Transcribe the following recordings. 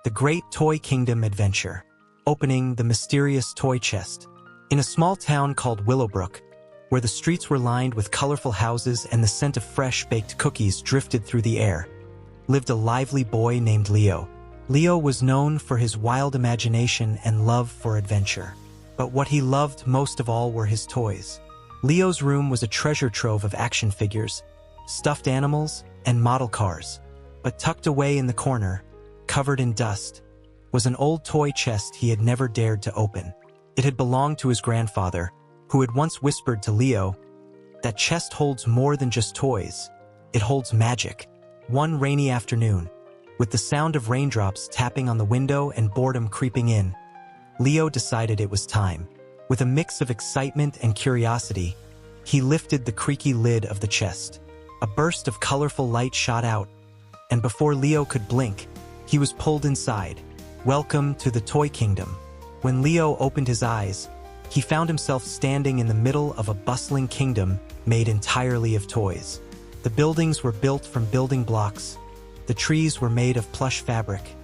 The Great Toy Kingdom Adventure. Opening the mysterious toy chest. In a small town called Willowbrook, where the streets were lined with colorful houses and the scent of fresh-baked cookies drifted through the air, lived a lively boy named Leo. Leo was known for his wild imagination and love for adventure. But what he loved most of all were his toys. Leo's room was a treasure trove of action figures, stuffed animals, and model cars. But tucked away in the corner, covered in dust, was an old toy chest he had never dared to open. It had belonged to his grandfather, who had once whispered to Leo, "That chest holds more than just toys. It holds magic." One rainy afternoon, with the sound of raindrops tapping on the window and boredom creeping in, Leo decided it was time. With a mix of excitement and curiosity, he lifted the creaky lid of the chest. A burst of colorful light shot out, and before Leo could blink, he was pulled inside. Welcome to the Toy Kingdom. When Leo opened his eyes, he found himself standing in the middle of a bustling kingdom made entirely of toys. The buildings were built from building blocks, the trees were made of plush fabric,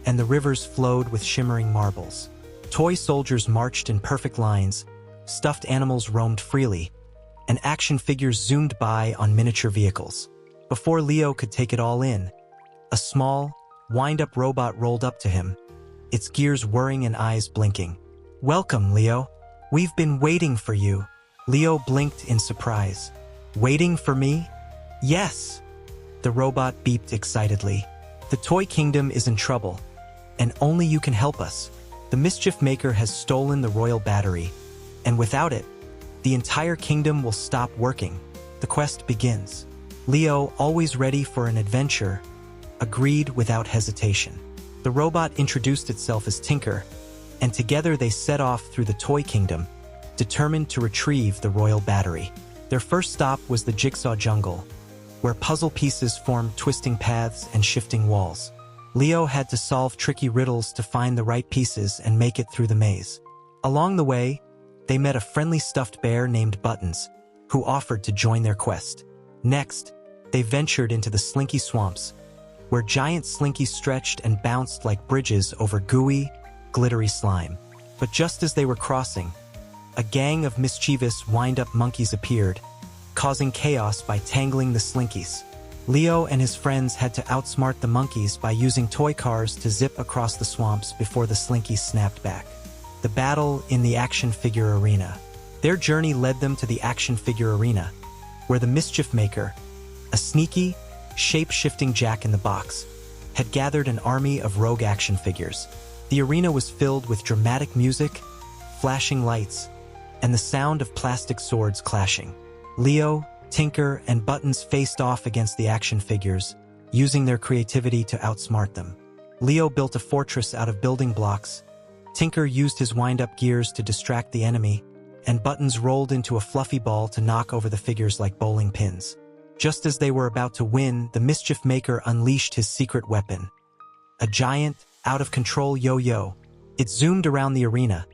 and the rivers flowed with shimmering marbles. Toy soldiers marched in perfect lines, stuffed animals roamed freely, and action figures zoomed by on miniature vehicles. Before Leo could take it all in, a small, wind-up robot rolled up to him, its gears whirring and eyes blinking. "Welcome, Leo. We've been waiting for you." Leo blinked in surprise. "Waiting for me?" "Yes." The robot beeped excitedly. "The Toy Kingdom is in trouble, and only you can help us. The Mischief Maker has stolen the royal battery, and without it, the entire kingdom will stop working. The quest begins." Leo, always ready for an adventure, agreed without hesitation. The robot introduced itself as Tinker, and together they set off through the Toy Kingdom, determined to retrieve the royal battery. Their first stop was the Jigsaw Jungle, where puzzle pieces formed twisting paths and shifting walls. Leo had to solve tricky riddles to find the right pieces and make it through the maze. Along the way, they met a friendly stuffed bear named Buttons, who offered to join their quest. Next, they ventured into the Slinky Swamps, where giant slinkies stretched and bounced like bridges over gooey, glittery slime. But just as they were crossing, a gang of mischievous wind-up monkeys appeared, causing chaos by tangling the slinkies. Leo and his friends had to outsmart the monkeys by using toy cars to zip across the swamps before the slinkies snapped back. The battle in the action figure arena. Their journey led them to the action figure arena, where the Mischief Maker, a sneaky, shape-shifting jack-in-the-box, had gathered an army of rogue action figures. The arena was filled with dramatic music, flashing lights, and the sound of plastic swords clashing. Leo, Tinker, and Buttons faced off against the action figures, using their creativity to outsmart them. Leo built a fortress out of building blocks, Tinker used his wind-up gears to distract the enemy, and Buttons rolled into a fluffy ball to knock over the figures like bowling pins. Just as they were about to win, the Mischief Maker unleashed his secret weapon, a giant, out-of-control yo-yo. It zoomed around the arena,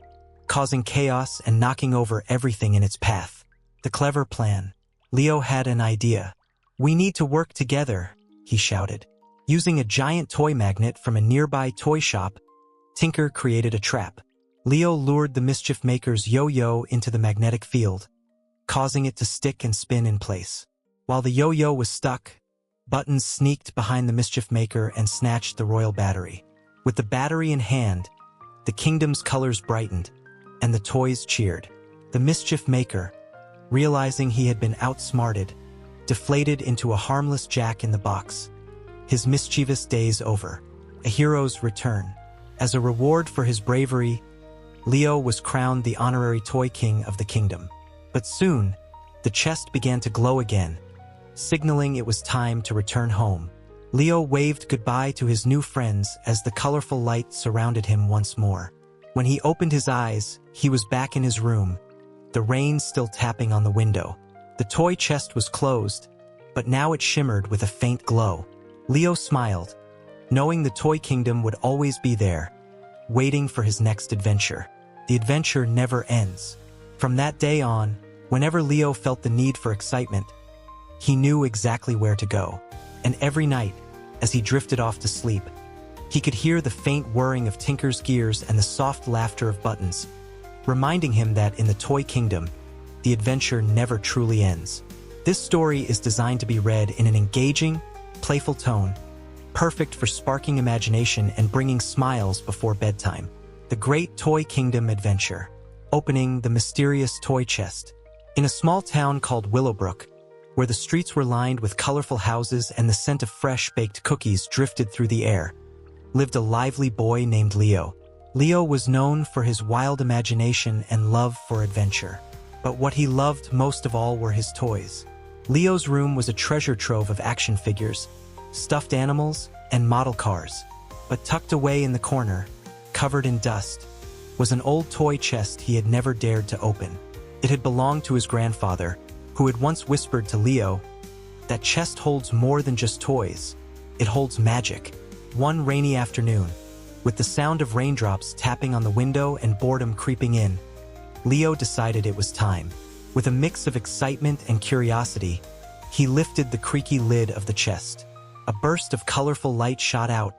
causing chaos and knocking over everything in its path. The clever plan. Leo had an idea. "We need to work together," he shouted. Using a giant toy magnet from a nearby toy shop, Tinker created a trap. Leo lured the Mischief Maker's yo-yo into the magnetic field, causing it to stick and spin in place. While the yo-yo was stuck, Buttons sneaked behind the Mischief Maker and snatched the royal battery. With the battery in hand, the kingdom's colors brightened, and the toys cheered. The Mischief Maker, realizing he had been outsmarted, deflated into a harmless jack-in-the-box. His mischievous days over. A hero's return. As a reward for his bravery, Leo was crowned the honorary Toy King of the kingdom. But soon, the chest began to glow again, signaling it was time to return home. Leo waved goodbye to his new friends as the colorful light surrounded him once more. When he opened his eyes, he was back in his room, the rain still tapping on the window. The toy chest was closed, but now it shimmered with a faint glow. Leo smiled, knowing the Toy Kingdom would always be there, waiting for his next adventure. The adventure never ends. From that day on, whenever Leo felt the need for excitement, he knew exactly where to go. And every night, as he drifted off to sleep, He could hear the faint whirring of Tinker's gears and the soft laughter of Buttons, reminding him that in the toy kingdom, the adventure never truly ends. This story is designed to be read in an engaging, playful tone, perfect for sparking imagination and bringing smiles before bedtime. The Great Toy Kingdom Adventure. Opening the mysterious toy chest. In a small town called Willowbrook, where the streets were lined with colorful houses and the scent of fresh baked cookies drifted through the air, lived a lively boy named Leo. Leo was known for his wild imagination and love for adventure. But what he loved most of all were his toys. Leo's room was a treasure trove of action figures, stuffed animals, and model cars. But tucked away in the corner, covered in dust, was an old toy chest he had never dared to open. It had belonged to his grandfather, who had once whispered to Leo, "That chest holds more than just toys. It holds magic." One rainy afternoon, with the sound of raindrops tapping on the window and boredom creeping in, Leo decided it was time. With a mix of excitement and curiosity, he lifted the creaky lid of the chest. A burst of colorful light shot out,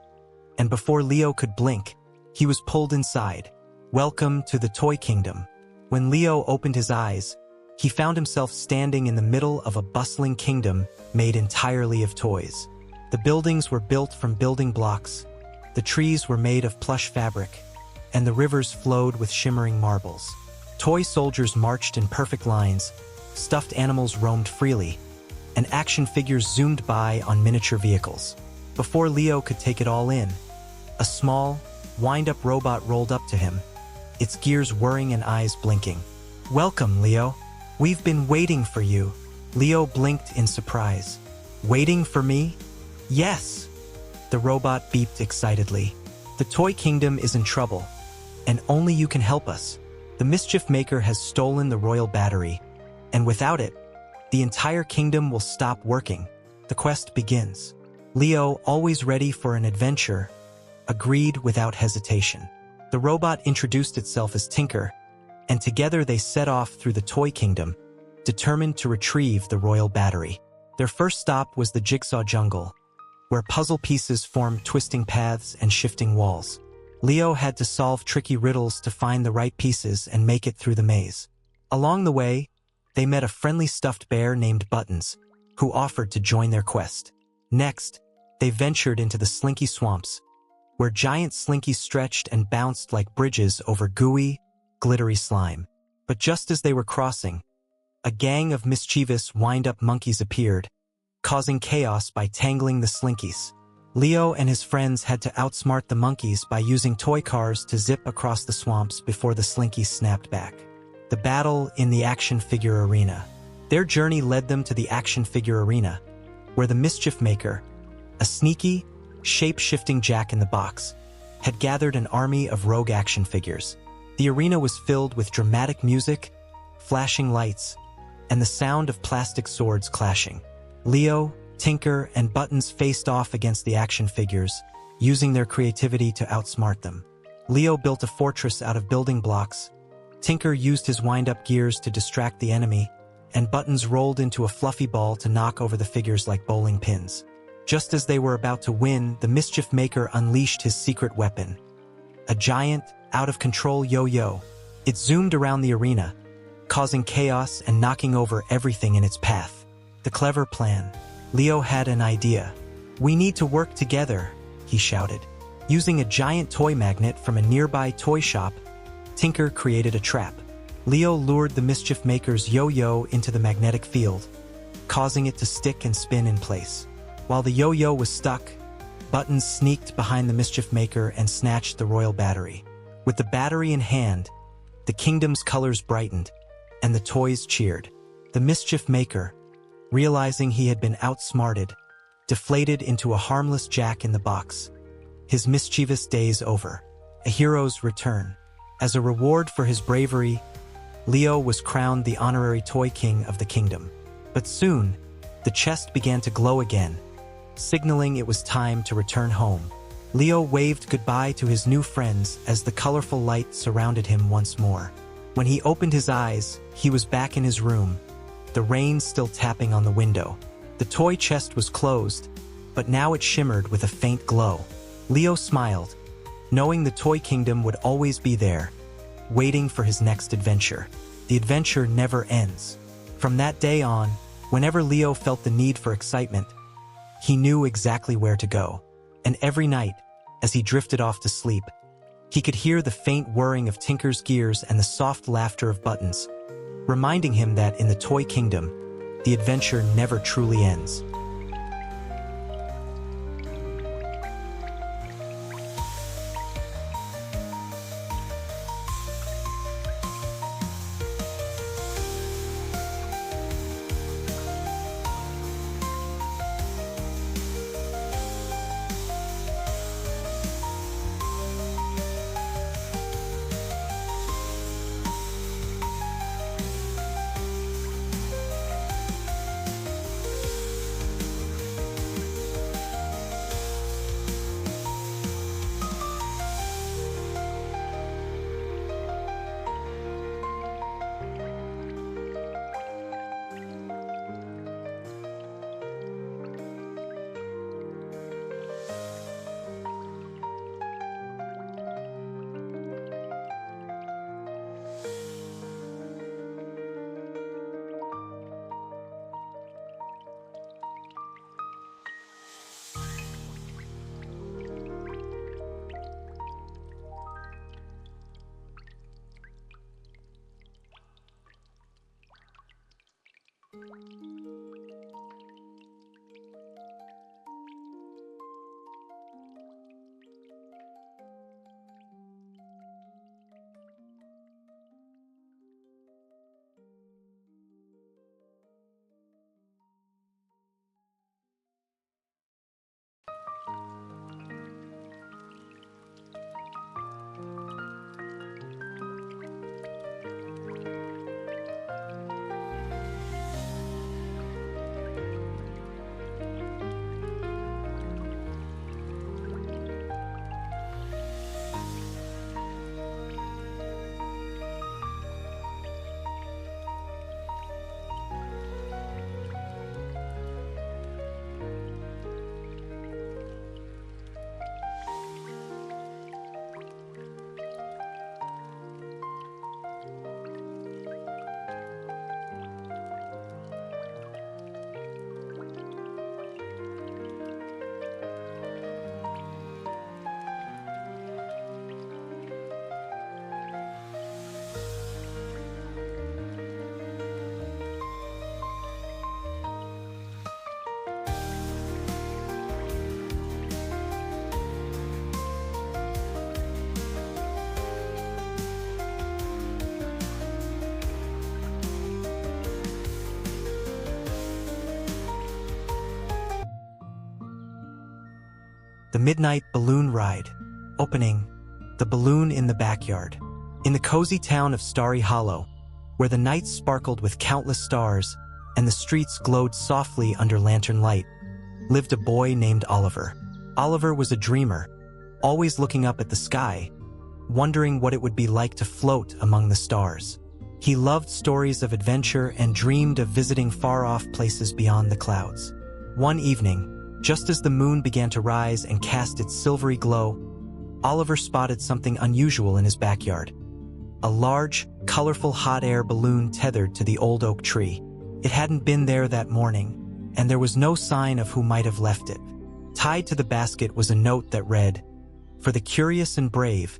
and before Leo could blink, he was pulled inside. Welcome to the Toy Kingdom. When Leo opened his eyes, he found himself standing in the middle of a bustling kingdom made entirely of toys. The buildings were built from building blocks, the trees were made of plush fabric, and the rivers flowed with shimmering marbles. Toy soldiers marched in perfect lines, stuffed animals roamed freely, and action figures zoomed by on miniature vehicles. Before Leo could take it all in, a small, wind-up robot rolled up to him, its gears whirring and eyes blinking. "Welcome, Leo. We've been waiting for you." Leo blinked in surprise. "Waiting for me?" "Yes." The robot beeped excitedly. "The Toy Kingdom is in trouble, and only you can help us. The Mischief Maker has stolen the royal battery, and without it, the entire kingdom will stop working. The quest begins." Leo, always ready for an adventure, agreed without hesitation. The robot introduced itself as Tinker, and together they set off through the Toy Kingdom, determined to retrieve the royal battery. Their first stop was the Jigsaw Jungle, where puzzle pieces formed twisting paths and shifting walls. Leo had to solve tricky riddles to find the right pieces and make it through the maze. Along the way, they met a friendly stuffed bear named Buttons, who offered to join their quest. Next, they ventured into the Slinky Swamps, where giant slinkies stretched and bounced like bridges over gooey, glittery slime. But just as they were crossing, a gang of mischievous wind-up monkeys appeared, causing chaos by tangling the slinkies. Leo and his friends had to outsmart the monkeys by using toy cars to zip across the swamps before the slinkies snapped back. The battle in the action figure arena. Their journey led them to the action figure arena, where the Mischief Maker, a sneaky, shape-shifting jack-in-the-box, had gathered an army of rogue action figures. The arena was filled with dramatic music, flashing lights, and the sound of plastic swords clashing. Leo, Tinker, and Buttons faced off against the action figures, using their creativity to outsmart them. Leo built a fortress out of building blocks, Tinker used his wind-up gears to distract the enemy, and Buttons rolled into a fluffy ball to knock over the figures like bowling pins. Just as they were about to win, the Mischief Maker unleashed his secret weapon, a giant, out-of-control yo-yo. It zoomed around the arena, causing chaos and knocking over everything in its path. The clever plan. Leo had an idea. "We need to work together," he shouted. Using a giant toy magnet from a nearby toy shop, Tinker created a trap. Leo lured the Mischief Maker's yo-yo into the magnetic field, causing it to stick and spin in place. While the yo-yo was stuck, Buttons sneaked behind the Mischief Maker and snatched the royal battery. With the battery in hand, the kingdom's colors brightened, and the toys cheered. The Mischief Maker, realizing he had been outsmarted, deflated into a harmless jack-in-the-box. His mischievous days over. A hero's return. As a reward for his bravery, Leo was crowned the honorary Toy King of the kingdom. But soon, the chest began to glow again, signaling it was time to return home. Leo waved goodbye to his new friends as the colorful light surrounded him once more. When he opened his eyes, he was back in his room, the rain still tapping on the window. The toy chest was closed, but now it shimmered with a faint glow. Leo smiled, knowing the toy kingdom would always be there, waiting for his next adventure. The adventure never ends. From that day on, whenever Leo felt the need for excitement, he knew exactly where to go. And every night, as he drifted off to sleep, he could hear the faint whirring of Tinker's gears and the soft laughter of Buttons, reminding him that in the toy kingdom, the adventure never truly ends. The Midnight Balloon Ride. Opening, the balloon in the backyard. In the cozy town of Starry Hollow, where the night sparkled with countless stars and the streets glowed softly under lantern light, lived a boy named Oliver. Oliver was a dreamer, always looking up at the sky, wondering what it would be like to float among the stars. He loved stories of adventure and dreamed of visiting far-off places beyond the clouds. One evening, just as the moon began to rise and cast its silvery glow, Oliver spotted something unusual in his backyard. A large, colorful hot air balloon tethered to the old oak tree. It hadn't been there that morning, and there was no sign of who might have left it. Tied to the basket was a note that read, "For the curious and brave,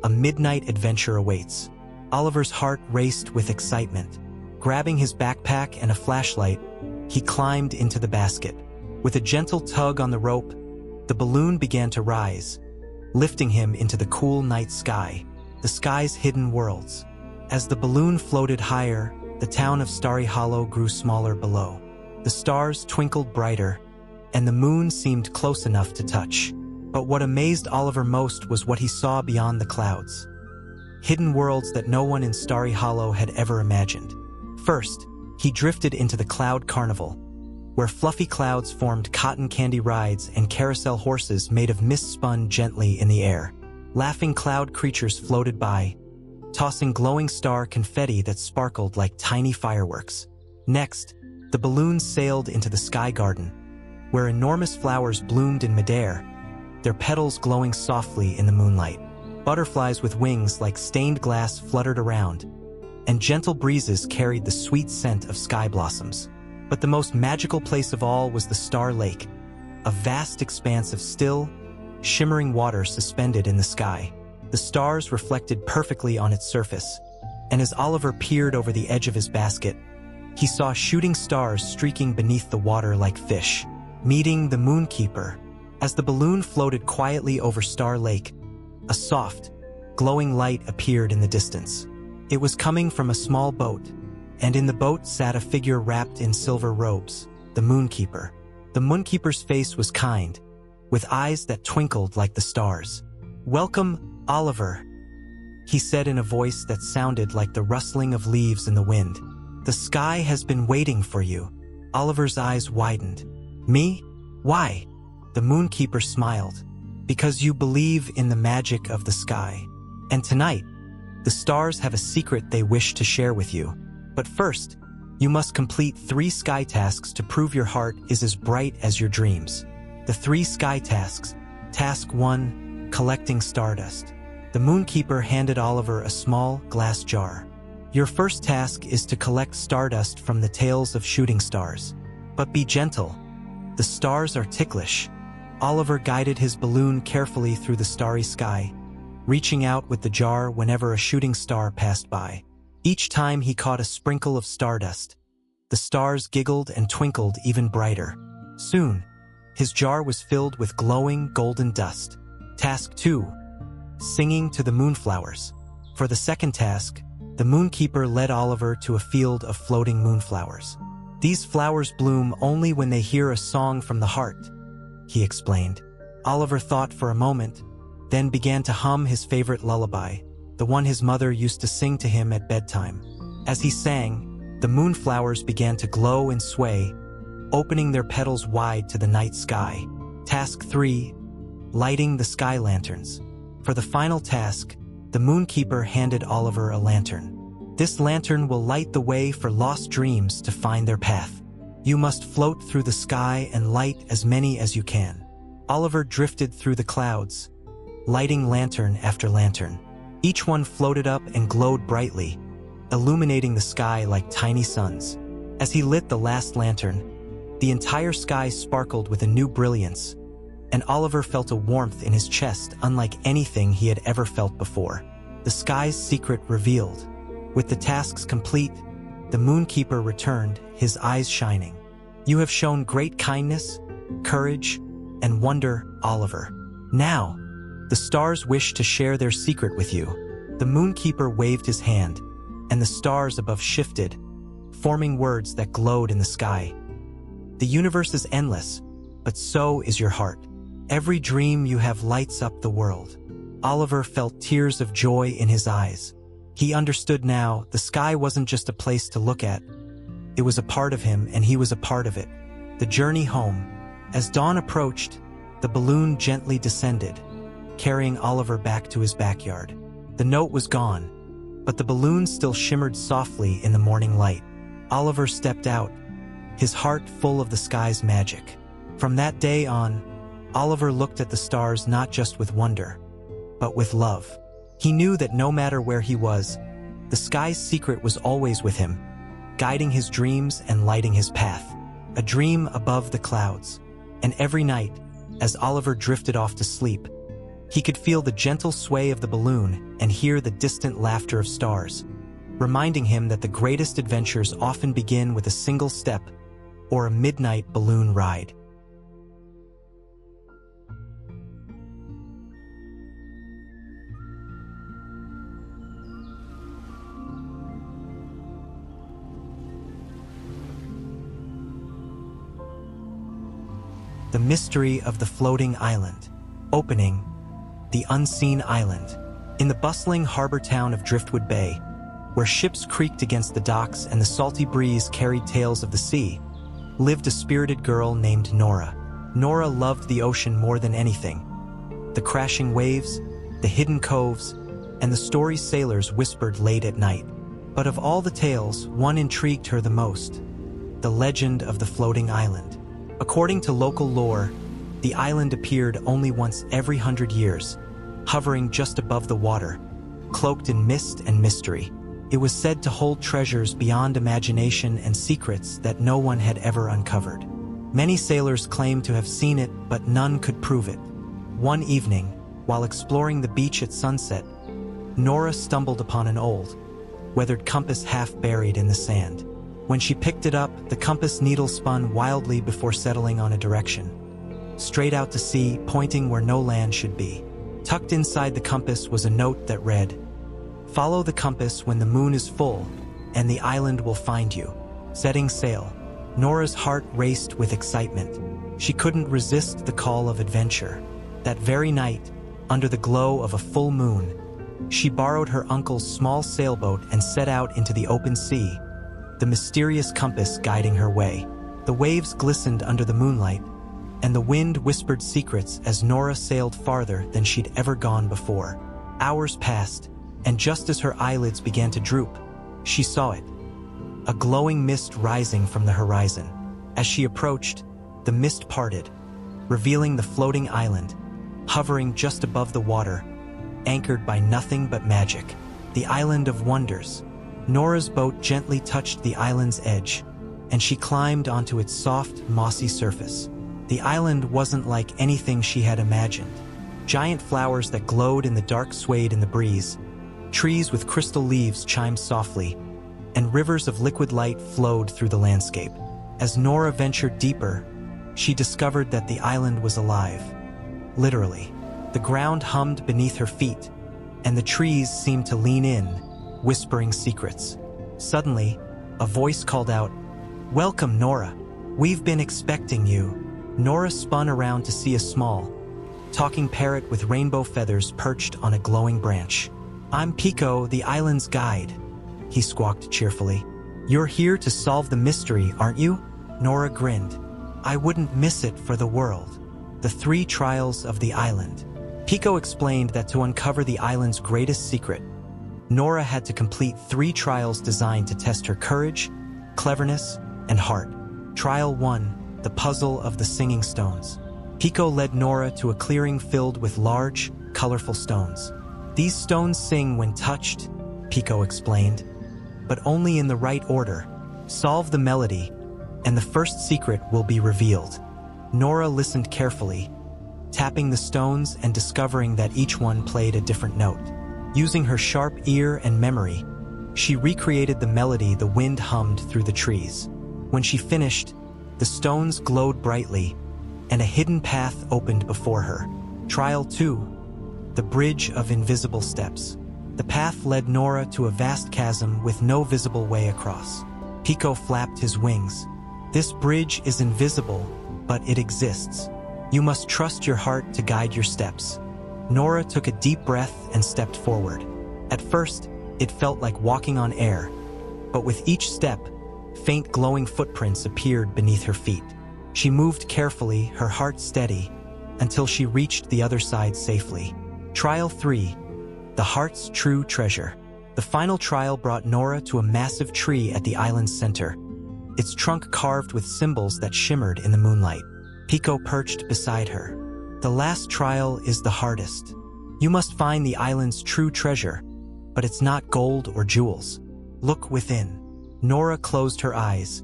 a midnight adventure awaits." Oliver's heart raced with excitement. Grabbing his backpack and a flashlight, he climbed into the basket. With a gentle tug on the rope, the balloon began to rise, lifting him into the cool night sky, the sky's hidden worlds. As the balloon floated higher, the town of Starry Hollow grew smaller below. The stars twinkled brighter, and the moon seemed close enough to touch. But what amazed Oliver most was what he saw beyond the clouds. Hidden worlds that no one in Starry Hollow had ever imagined. First, he drifted into the Cloud Carnival, where fluffy clouds formed cotton candy rides and carousel horses made of mist spun gently in the air. Laughing cloud creatures floated by, tossing glowing star confetti that sparkled like tiny fireworks. Next, the balloon sailed into the Sky Garden, where enormous flowers bloomed in midair, their petals glowing softly in the moonlight. Butterflies with wings like stained glass fluttered around, and gentle breezes carried the sweet scent of sky blossoms. But the most magical place of all was the Star Lake, a vast expanse of still, shimmering water suspended in the sky. The stars reflected perfectly on its surface, and as Oliver peered over the edge of his basket, he saw shooting stars streaking beneath the water like fish. Meeting the Moonkeeper. As the balloon floated quietly over Star Lake, a soft, glowing light appeared in the distance. It was coming from a small boat, and in the boat sat a figure wrapped in silver robes, the Moonkeeper. The Moonkeeper's face was kind, with eyes that twinkled like the stars. "Welcome, Oliver," he said in a voice that sounded like the rustling of leaves in the wind. "The sky has been waiting for you." Oliver's eyes widened. "Me? Why?" The Moonkeeper smiled. "Because you believe in the magic of the sky. And tonight, the stars have a secret they wish to share with you. But first, you must complete 3 sky tasks to prove your heart is as bright as your dreams." The 3 sky tasks. Task 1, collecting stardust. The Moonkeeper handed Oliver a small glass jar. "Your first task is to collect stardust from the tails of shooting stars. But be gentle. The stars are ticklish." Oliver guided his balloon carefully through the starry sky, reaching out with the jar whenever a shooting star passed by. Each time he caught a sprinkle of stardust, the stars giggled and twinkled even brighter. Soon, his jar was filled with glowing golden dust. Task 2, singing to the moonflowers. For the second task, the Moonkeeper led Oliver to a field of floating moonflowers. "These flowers bloom only when they hear a song from the heart," he explained. Oliver thought for a moment, then began to hum his favorite lullaby, the one his mother used to sing to him at bedtime. As he sang, the moonflowers began to glow and sway, opening their petals wide to the night sky. Task 3, lighting the sky lanterns. For the final task, the Moonkeeper handed Oliver a lantern. "This lantern will light the way for lost dreams to find their path. You must float through the sky and light as many as you can." Oliver drifted through the clouds, lighting lantern after lantern. Each one floated up and glowed brightly, illuminating the sky like tiny suns. As he lit the last lantern, the entire sky sparkled with a new brilliance, and Oliver felt a warmth in his chest unlike anything he had ever felt before. The sky's secret revealed. With the tasks complete, the Moonkeeper returned, his eyes shining. "You have shown great kindness, courage, and wonder, Oliver. Now, the stars wish to share their secret with you." The Moonkeeper waved his hand, and the stars above shifted, forming words that glowed in the sky. "The universe is endless, but so is your heart. Every dream you have lights up the world." Oliver felt tears of joy in his eyes. He understood now the sky wasn't just a place to look at. It was a part of him, and he was a part of it. The journey home. As dawn approached, the balloon gently descended, carrying Oliver back to his backyard. The note was gone, but the balloon still shimmered softly in the morning light. Oliver stepped out, his heart full of the sky's magic. From that day on, Oliver looked at the stars not just with wonder, but with love. He knew that no matter where he was, the sky's secret was always with him, guiding his dreams and lighting his path. A dream above the clouds. And every night, as Oliver drifted off to sleep, he could feel the gentle sway of the balloon and hear the distant laughter of stars, reminding him that the greatest adventures often begin with a single step or a midnight balloon ride. The mystery of the floating island. Opening, the unseen island. In the bustling harbor town of Driftwood Bay, where ships creaked against the docks and the salty breeze carried tales of the sea, lived a spirited girl named Nora. Nora loved the ocean more than anything. The crashing waves, the hidden coves, and the stories sailors whispered late at night. But of all the tales, one intrigued her the most: the legend of the floating island. According to local lore, The island appeared only once every 100 years, hovering just above the water, cloaked in mist and mystery. It was said to hold treasures beyond imagination and secrets that no one had ever uncovered. Many sailors claimed to have seen it, but none could prove it. One evening, while exploring the beach at sunset, Nora stumbled upon an old, weathered compass half buried in the sand. When she picked it up, the compass needle spun wildly before settling on a direction. Straight out to sea, pointing where no land should be. Tucked inside the compass was a note that read, "Follow the compass when the moon is full, and the island will find you." Setting sail, Nora's heart raced with excitement. She couldn't resist the call of adventure. That very night, under the glow of a full moon, she borrowed her uncle's small sailboat and set out into the open sea, the mysterious compass guiding her way. The waves glistened under the moonlight, and the wind whispered secrets as Nora sailed farther than she'd ever gone before. Hours passed, and just as her eyelids began to droop, she saw it. A glowing mist rising from the horizon. As she approached, the mist parted, revealing the floating island, hovering just above the water, anchored by nothing but magic. The Island of Wonders. Nora's boat gently touched the island's edge, and she climbed onto its soft, mossy surface. The island wasn't like anything she had imagined. Giant flowers that glowed in the dark swayed in the breeze, trees with crystal leaves chimed softly, and rivers of liquid light flowed through the landscape. As Nora ventured deeper, she discovered that the island was alive. Literally, the ground hummed beneath her feet, and the trees seemed to lean in, whispering secrets. Suddenly, a voice called out, "Welcome, Nora. We've been expecting you." Nora spun around to see a small, talking parrot with rainbow feathers perched on a glowing branch. "I'm Pico, the island's guide," he squawked cheerfully. "You're here to solve the mystery, aren't you?" Nora grinned. "I wouldn't miss it for the world." The 3 trials of the island. Pico explained that to uncover the island's greatest secret, Nora had to complete 3 trials designed to test her courage, cleverness, and heart. Trial 1, the puzzle of the singing stones. Pico led Nora to a clearing filled with large, colorful stones. "These stones sing when touched," Pico explained, "but only in the right order. Solve the melody, and the first secret will be revealed." Nora listened carefully, tapping the stones and discovering that each one played a different note. Using her sharp ear and memory, she recreated the melody the wind hummed through the trees. When she finished, the stones glowed brightly, and a hidden path opened before her. Trial 2, the Bridge of Invisible Steps. The path led Nora to a vast chasm with no visible way across. Pico flapped his wings. "This bridge is invisible, but it exists. You must trust your heart to guide your steps." Nora took a deep breath and stepped forward. At first, it felt like walking on air, but with each step, faint glowing footprints appeared beneath her feet. She moved carefully, her heart steady, until she reached the other side safely. Trial 3, the heart's true treasure. The final trial brought Nora to a massive tree at the island's center, its trunk carved with symbols that shimmered in the moonlight. Pico perched beside her. "The last trial is the hardest. You must find the island's true treasure, but it's not gold or jewels. Look within." Nora closed her eyes,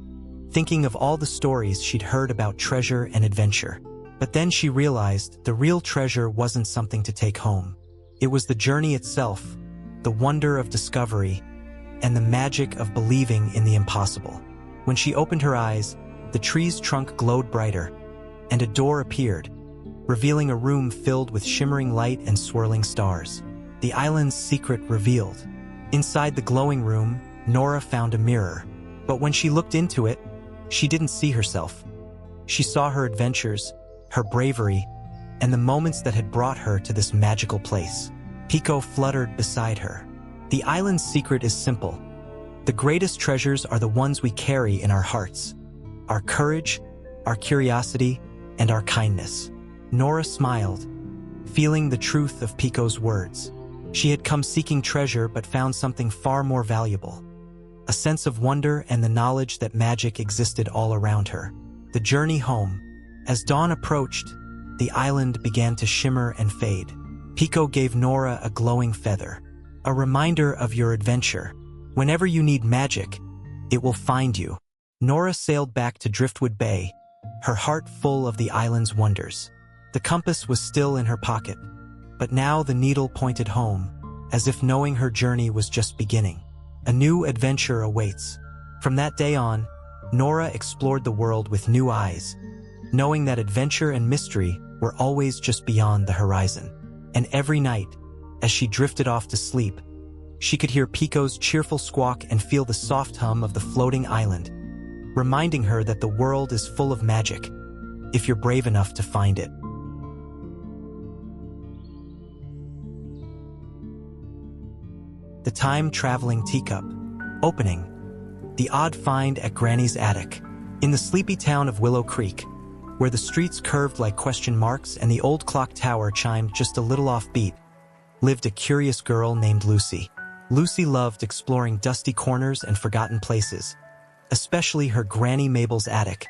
thinking of all the stories she'd heard about treasure and adventure. But then she realized the real treasure wasn't something to take home. It was the journey itself, the wonder of discovery, and the magic of believing in the impossible. When she opened her eyes, the tree's trunk glowed brighter, and a door appeared, revealing a room filled with shimmering light and swirling stars. The island's secret revealed. Inside the glowing room, Nora found a mirror. But when she looked into it, she didn't see herself. She saw her adventures, her bravery, and the moments that had brought her to this magical place. Pico fluttered beside her. "The island's secret is simple. The greatest treasures are the ones we carry in our hearts. Our courage, our curiosity, and our kindness." Nora smiled, feeling the truth of Pico's words. She had come seeking treasure but found something far more valuable. A sense of wonder and the knowledge that magic existed all around her. The journey home. As dawn approached, the island began to shimmer and fade. Pico gave Nora a glowing feather, a reminder of your adventure. Whenever you need magic, it will find you. Nora sailed back to Driftwood Bay, her heart full of the island's wonders. The compass was still in her pocket, but now the needle pointed home, as if knowing her journey was just beginning. A new adventure awaits. From that day on, Nora explored the world with new eyes, knowing that adventure and mystery were always just beyond the horizon. And every night, as she drifted off to sleep, she could hear Pico's cheerful squawk and feel the soft hum of the floating island, reminding her that the world is full of magic, if you're brave enough to find it. The Time-Traveling Teacup. Opening. The odd find at Granny's attic. In the sleepy town of Willow Creek, where the streets curved like question marks and the old clock tower chimed just a little offbeat, lived a curious girl named Lucy. Lucy loved exploring dusty corners and forgotten places, especially her Granny Mabel's attic,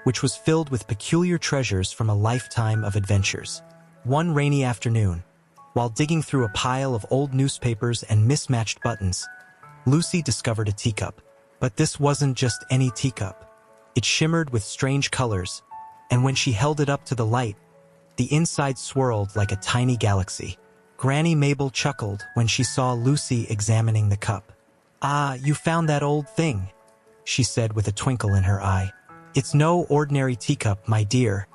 which was filled with peculiar treasures from a lifetime of adventures. One rainy afternoon, while digging through a pile of old newspapers and mismatched buttons, Lucy discovered a teacup. But this wasn't just any teacup. It shimmered with strange colors, and when she held it up to the light, the inside swirled like a tiny galaxy. Granny Mabel chuckled when she saw Lucy examining the cup. "Ah, you found that old thing," she said with a twinkle in her eye. "It's no ordinary teacup, my dear.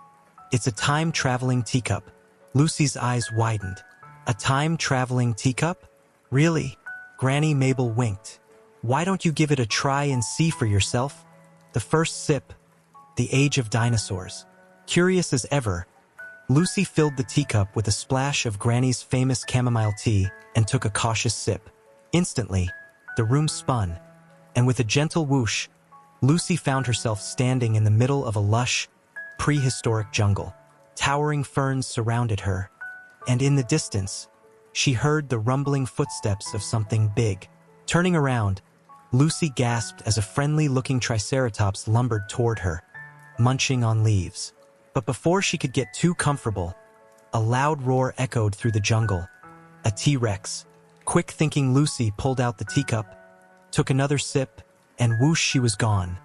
It's a time-traveling teacup." Lucy's eyes widened. "A time-traveling teacup? Really?" Granny Mabel winked. "Why don't you give it a try and see for yourself?" The first sip. The age of dinosaurs. Curious as ever, Lucy filled the teacup with a splash of Granny's famous chamomile tea and took a cautious sip. Instantly, the room spun, and with a gentle whoosh, Lucy found herself standing in the middle of a lush, prehistoric jungle. Towering ferns surrounded her, and in the distance, she heard the rumbling footsteps of something big. Turning around, Lucy gasped as a friendly-looking triceratops lumbered toward her, munching on leaves. But before she could get too comfortable, a loud roar echoed through the jungle. A T-Rex. Quick-thinking Lucy pulled out the teacup, took another sip, and whoosh, she was gone,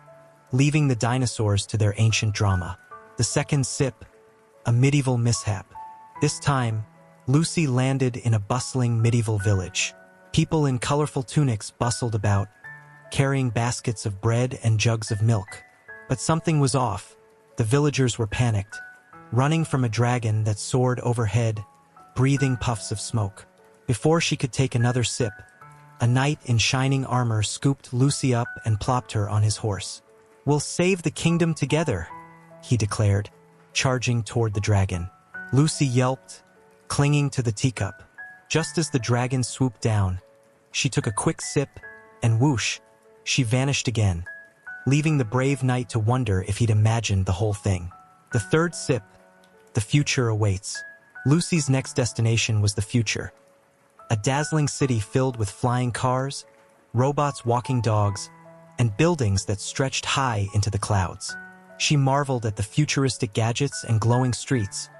leaving the dinosaurs to their ancient drama. The second sip. A medieval mishap. This time, Lucy landed in a bustling medieval village. People in colorful tunics bustled about, carrying baskets of bread and jugs of milk. But something was off. The villagers were panicked, running from a dragon that soared overhead, breathing puffs of smoke. Before she could take another sip, a knight in shining armor scooped Lucy up and plopped her on his horse. "We'll save the kingdom together," he declared, charging toward the dragon. Lucy yelped, clinging to the teacup. Just as the dragon swooped down, she took a quick sip, and whoosh, she vanished again, leaving the brave knight to wonder if he'd imagined the whole thing. The third sip. The future awaits. Lucy's next destination was the future. A dazzling city filled with flying cars, robots walking dogs, and buildings that stretched high into the clouds. She marveled at the futuristic gadgets and glowing streets,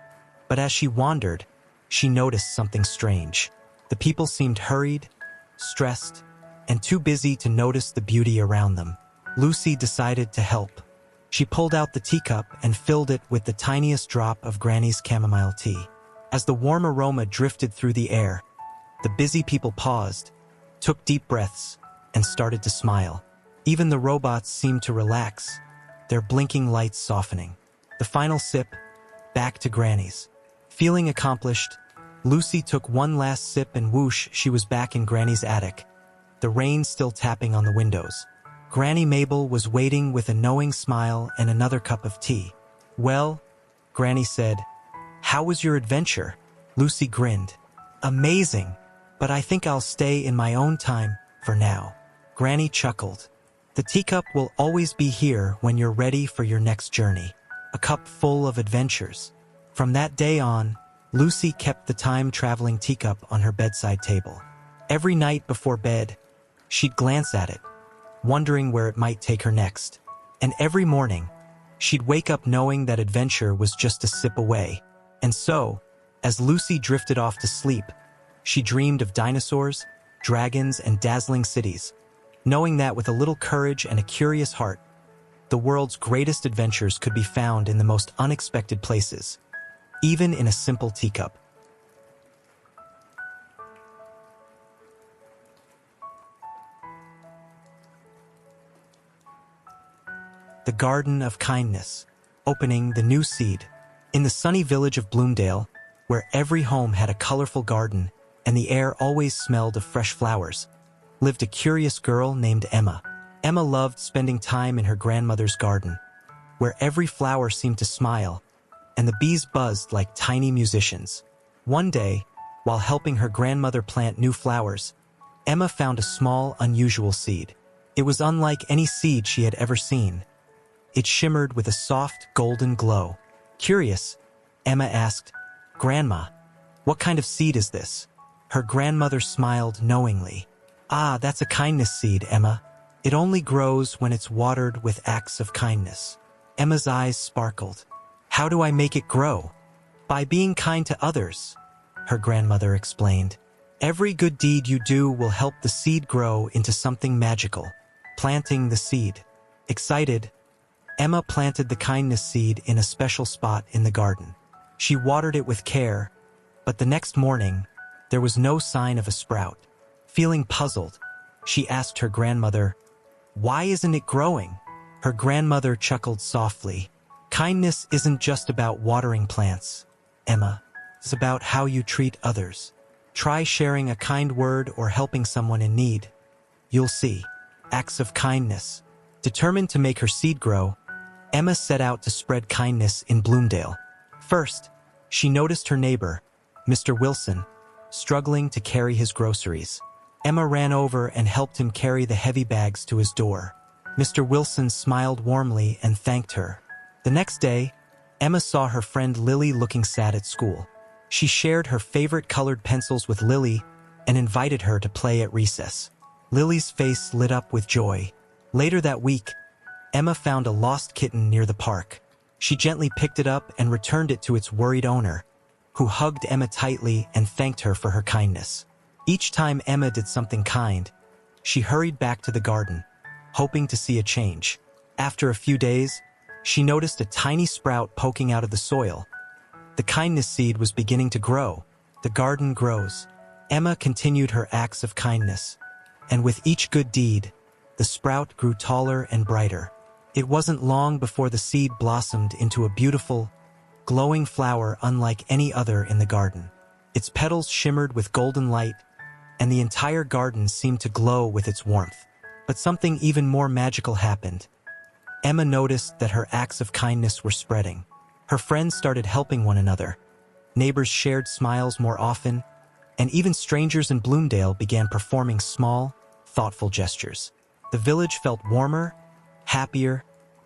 but as she wandered, she noticed something strange. The people seemed hurried, stressed, and too busy to notice the beauty around them. Lucy decided to help. She pulled out the teacup and filled it with the tiniest drop of Granny's chamomile tea. As the warm aroma drifted through the air, the busy people paused, took deep breaths, and started to smile. Even the robots seemed to relax, their blinking lights softening. The final sip. Back to Granny's. Feeling accomplished, Lucy took one last sip and whoosh, she was back in Granny's attic, the rain still tapping on the windows. Granny Mabel was waiting with a knowing smile and another cup of tea. "Well," Granny said, "how was your adventure?" Lucy grinned. "Amazing, but I think I'll stay in my own time for now." Granny chuckled. "The teacup will always be here when you're ready for your next journey. A cup full of adventures." From that day on, Lucy kept the time-traveling teacup on her bedside table. Every night before bed, she'd glance at it, wondering where it might take her next. And every morning, she'd wake up knowing that adventure was just a sip away. And so, as Lucy drifted off to sleep, she dreamed of dinosaurs, dragons, and dazzling cities, knowing that with a little courage and a curious heart, the world's greatest adventures could be found in the most unexpected places, even in a simple teacup. The Garden of Kindness, opening the new seed. In the sunny village of Bloomdale, where every home had a colorful garden and the air always smelled of fresh flowers, lived a curious girl named Emma. Emma loved spending time in her grandmother's garden, where every flower seemed to smile and the bees buzzed like tiny musicians. One day, while helping her grandmother plant new flowers, Emma found a small, unusual seed. It was unlike any seed she had ever seen. It shimmered with a soft, golden glow. Curious, Emma asked, "Grandma, what kind of seed is this?" Her grandmother smiled knowingly. "Ah, that's a kindness seed, Emma. It only grows when it's watered with acts of kindness." Emma's eyes sparkled. "How do I make it grow?" "By being kind to others," her grandmother explained. "Every good deed you do will help the seed grow into something magical." Planting the seed. Excited, Emma planted the kindness seed in a special spot in the garden. She watered it with care, but the next morning, there was no sign of a sprout. Feeling puzzled, she asked her grandmother, "Why isn't it growing?" Her grandmother chuckled softly. "Kindness isn't just about watering plants, Emma. It's about how you treat others. Try sharing a kind word or helping someone in need. You'll see." Acts of kindness. Determined to make her seed grow, Emma set out to spread kindness in Bloomdale. First, she noticed her neighbor, Mr. Wilson, struggling to carry his groceries. Emma ran over and helped him carry the heavy bags to his door. Mr. Wilson smiled warmly and thanked her. The next day, Emma saw her friend Lily looking sad at school. She shared her favorite colored pencils with Lily and invited her to play at recess. Lily's face lit up with joy. Later that week, Emma found a lost kitten near the park. She gently picked it up and returned it to its worried owner, who hugged Emma tightly and thanked her for her kindness. Each time Emma did something kind, she hurried back to the garden, hoping to see a change. After a few days, she noticed a tiny sprout poking out of the soil. The kindness seed was beginning to grow. The garden grows. Emma continued her acts of kindness, and with each good deed, the sprout grew taller and brighter. It wasn't long before the seed blossomed into a beautiful, glowing flower unlike any other in the garden. Its petals shimmered with golden light, and the entire garden seemed to glow with its warmth. But something even more magical happened. Emma noticed that her acts of kindness were spreading. Her friends started helping one another. Neighbors shared smiles more often, and even strangers in Bloomdale began performing small, thoughtful gestures. The village felt warmer, happier,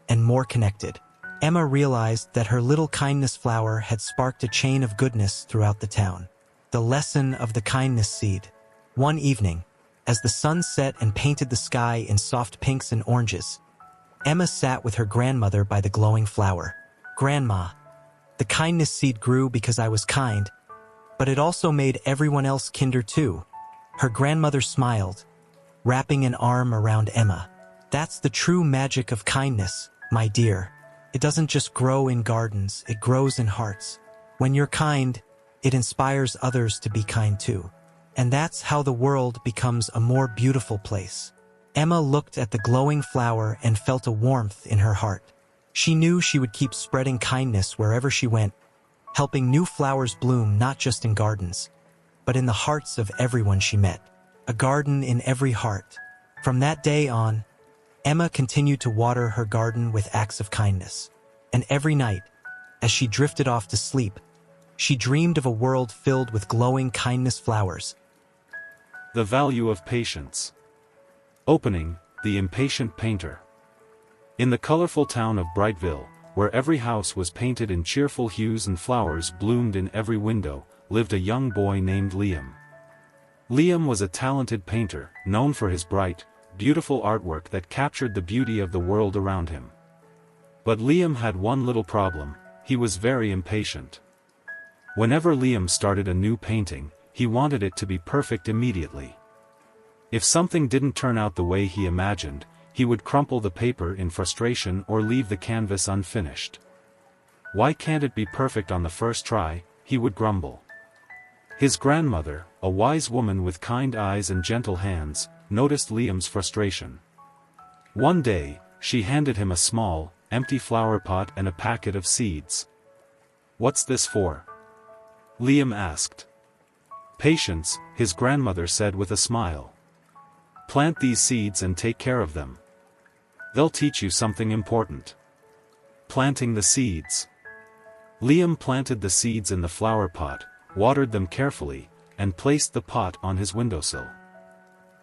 and more connected. Emma realized that her little kindness flower had sparked a chain of goodness throughout the town. The lesson of the kindness seed. One evening, as the sun set and painted the sky in soft pinks and oranges, Emma sat with her grandmother by the glowing flower. "Grandma, the kindness seed grew because I was kind, but it also made everyone else kinder too." Her grandmother smiled, wrapping an arm around Emma. "That's the true magic of kindness, my dear. It doesn't just grow in gardens, it grows in hearts. When you're kind, it inspires others to be kind too. And that's how the world becomes a more beautiful place." Emma looked at the glowing flower and felt a warmth in her heart. She knew she would keep spreading kindness wherever she went, helping new flowers bloom not just in gardens, but in the hearts of everyone she met. A garden in every heart. From that day on, Emma continued to water her garden with acts of kindness. And every night, as she drifted off to sleep, she dreamed of a world filled with glowing kindness flowers. The value of patience. Opening, the impatient painter. In the colorful town of Brightville, where every house was painted in cheerful hues and flowers bloomed in every window, lived a young boy named Liam. Liam was a talented painter, known for his bright, beautiful artwork that captured the beauty of the world around him. But Liam had one little problem: he was very impatient. Whenever Liam started a new painting, he wanted it to be perfect immediately. If something didn't turn out the way he imagined, he would crumple the paper in frustration or leave the canvas unfinished. "Why can't it be perfect on the first try?" he would grumble. His grandmother, a wise woman with kind eyes and gentle hands, noticed Liam's frustration. One day, she handed him a small, empty flower pot and a packet of seeds. "What's this for?" Liam asked. "Patience," his grandmother said with a smile. "Plant these seeds and take care of them. They'll teach you something important." Planting the seeds. Liam planted the seeds in the flower pot, watered them carefully, and placed the pot on his windowsill.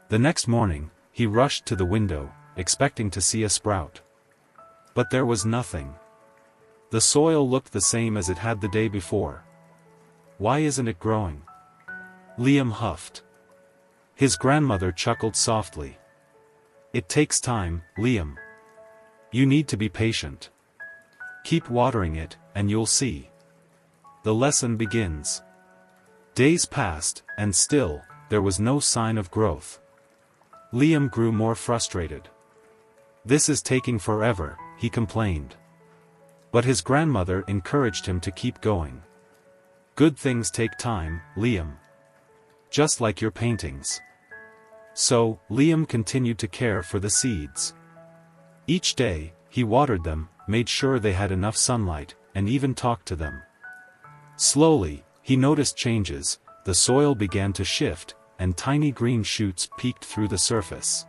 The next morning, he rushed to the window, expecting to see a sprout. But there was nothing. The soil looked the same as it had the day before. "Why isn't it growing?" Liam huffed. His grandmother chuckled softly. "It takes time, Liam. You need to be patient. Keep watering it, and you'll see." The lesson begins. Days passed, and still, there was no sign of growth. Liam grew more frustrated. "This is taking forever," he complained. But his grandmother encouraged him to keep going. "Good things take time, Liam. Just like your paintings." So, Liam continued to care for the seeds. Each day, he watered them, made sure they had enough sunlight, and even talked to them. Slowly, he noticed changes. The soil began to shift, and tiny green shoots peeked through the surface.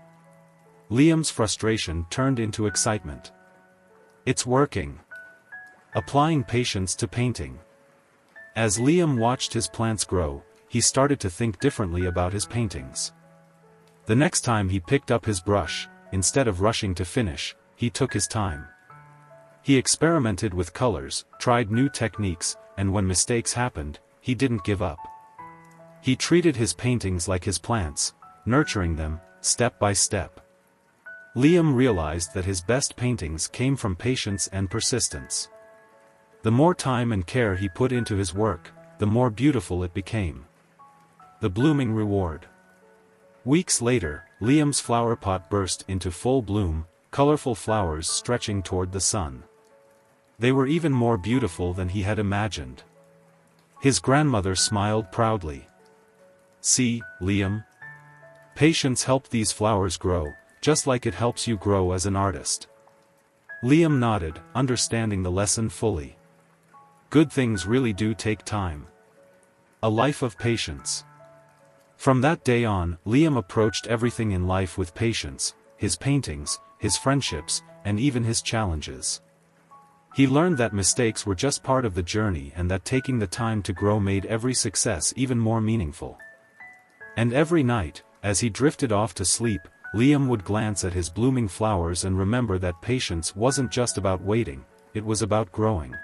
Liam's frustration turned into excitement. "It's working." Applying patience to painting. As Liam watched his plants grow, he started to think differently about his paintings. The next time he picked up his brush, instead of rushing to finish, he took his time. He experimented with colors, tried new techniques, and when mistakes happened, he didn't give up. He treated his paintings like his plants, nurturing them, step by step. Liam realized that his best paintings came from patience and persistence. The more time and care he put into his work, the more beautiful it became. The blooming reward. Weeks later, Liam's flower pot burst into full bloom, colorful flowers stretching toward the sun. They were even more beautiful than he had imagined. His grandmother smiled proudly. "See, Liam? Patience helped these flowers grow, just like it helps you grow as an artist." Liam nodded, understanding the lesson fully. Good things really do take time. A life of patience. From that day on, Liam approached everything in life with patience, his paintings, his friendships, and even his challenges. He learned that mistakes were just part of the journey and that taking the time to grow made every success even more meaningful. And every night, as he drifted off to sleep, Liam would glance at his blooming flowers and remember that patience wasn't just about waiting, it was about growing.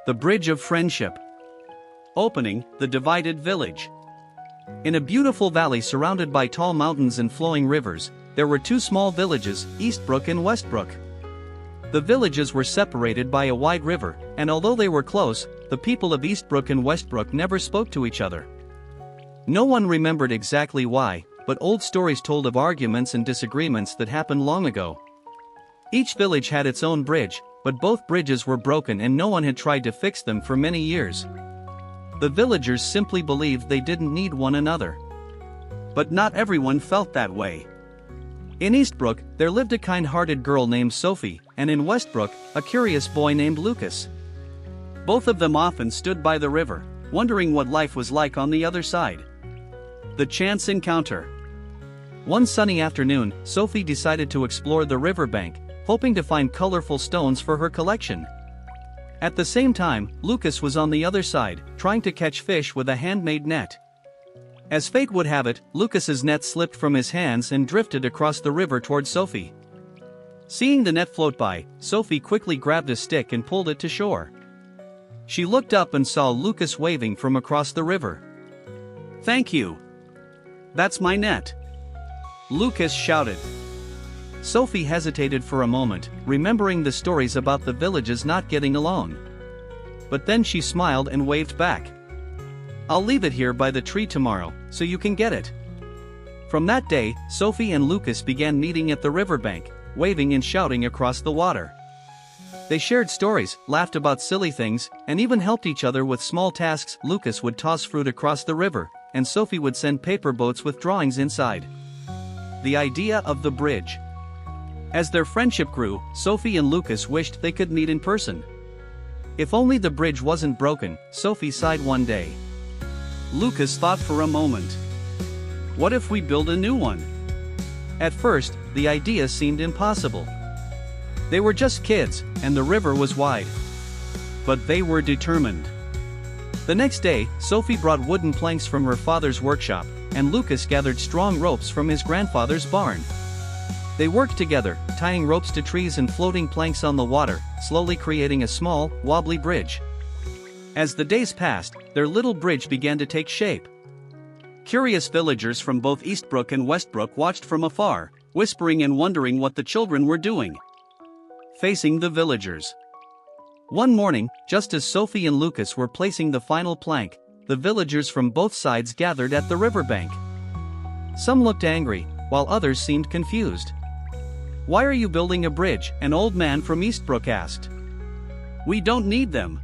The Bridge of Friendship. Opening, the divided village. In a beautiful valley surrounded by tall mountains and flowing rivers, there were two small villages, Eastbrook and Westbrook. The villages were separated by a wide river, and although they were close, the people of Eastbrook and Westbrook never spoke to each other. No one remembered exactly why, but old stories told of arguments and disagreements that happened long ago. Each village had its own bridge, but both bridges were broken and no one had tried to fix them for many years. The villagers simply believed they didn't need one another. But not everyone felt that way. In Eastbrook, there lived a kind-hearted girl named Sophie, and in Westbrook, a curious boy named Lucas. Both of them often stood by the river, wondering what life was like on the other side. The chance encounter. One sunny afternoon, Sophie decided to explore the riverbank, hoping to find colorful stones for her collection. At the same time, Lucas was on the other side, trying to catch fish with a handmade net. As fate would have it, Lucas's net slipped from his hands and drifted across the river toward Sophie. Seeing the net float by, Sophie quickly grabbed a stick and pulled it to shore. She looked up and saw Lucas waving from across the river. "Thank you. That's my net," Lucas shouted. Sophie hesitated for a moment, remembering the stories about the villages not getting along. But then she smiled and waved back. "I'll leave it here by the tree tomorrow, so you can get it." From that day, Sophie and Lucas began meeting at the riverbank, waving and shouting across the water. They shared stories, laughed about silly things, and even helped each other with small tasks. Lucas would toss fruit across the river, and Sophie would send paper boats with drawings inside. The idea of the bridge. As their friendship grew, Sophie and Lucas wished they could meet in person. If only the bridge wasn't broken, Sophie sighed one day. Lucas thought for a moment. What if we build a new one? At first, the idea seemed impossible. They were just kids, and the river was wide. But they were determined. The next day, Sophie brought wooden planks from her father's workshop, and Lucas gathered strong ropes from his grandfather's barn. They worked together, tying ropes to trees and floating planks on the water, slowly creating a small, wobbly bridge. As the days passed, their little bridge began to take shape. Curious villagers from both Eastbrook and Westbrook watched from afar, whispering and wondering what the children were doing. Facing the villagers. One morning, just as Sophie and Lucas were placing the final plank, the villagers from both sides gathered at the riverbank. Some looked angry, while others seemed confused. "Why are you building a bridge?" an old man from Eastbrook asked. "We don't need them."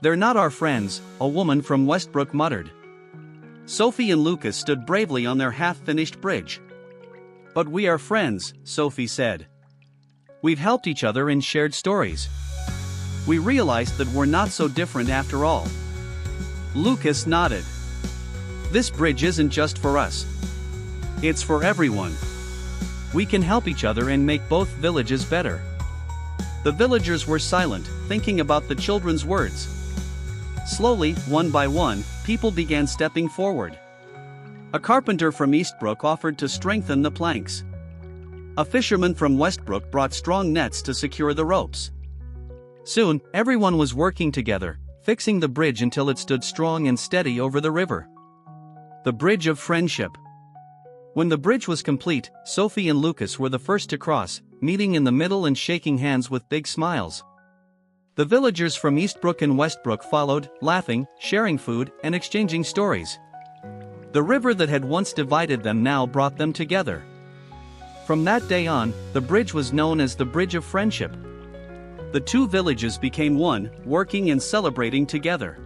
"They're not our friends," a woman from Westbrook muttered. Sophie and Lucas stood bravely on their half-finished bridge. "But we are friends," Sophie said. "We've helped each other and shared stories. We realized that we're not so different after all." Lucas nodded. "This bridge isn't just for us. It's for everyone. We can help each other and make both villages better." The villagers were silent, thinking about the children's words. Slowly, one by one, people began stepping forward. A carpenter from Eastbrook offered to strengthen the planks. A fisherman from Westbrook brought strong nets to secure the ropes. Soon, everyone was working together, fixing the bridge until it stood strong and steady over the river. The Bridge of Friendship. When the bridge was complete, Sophie and Lucas were the first to cross, meeting in the middle and shaking hands with big smiles. The villagers from Eastbrook and Westbrook followed, laughing, sharing food, and exchanging stories. The river that had once divided them now brought them together. From that day on, the bridge was known as the Bridge of Friendship. The two villages became one, working and celebrating together.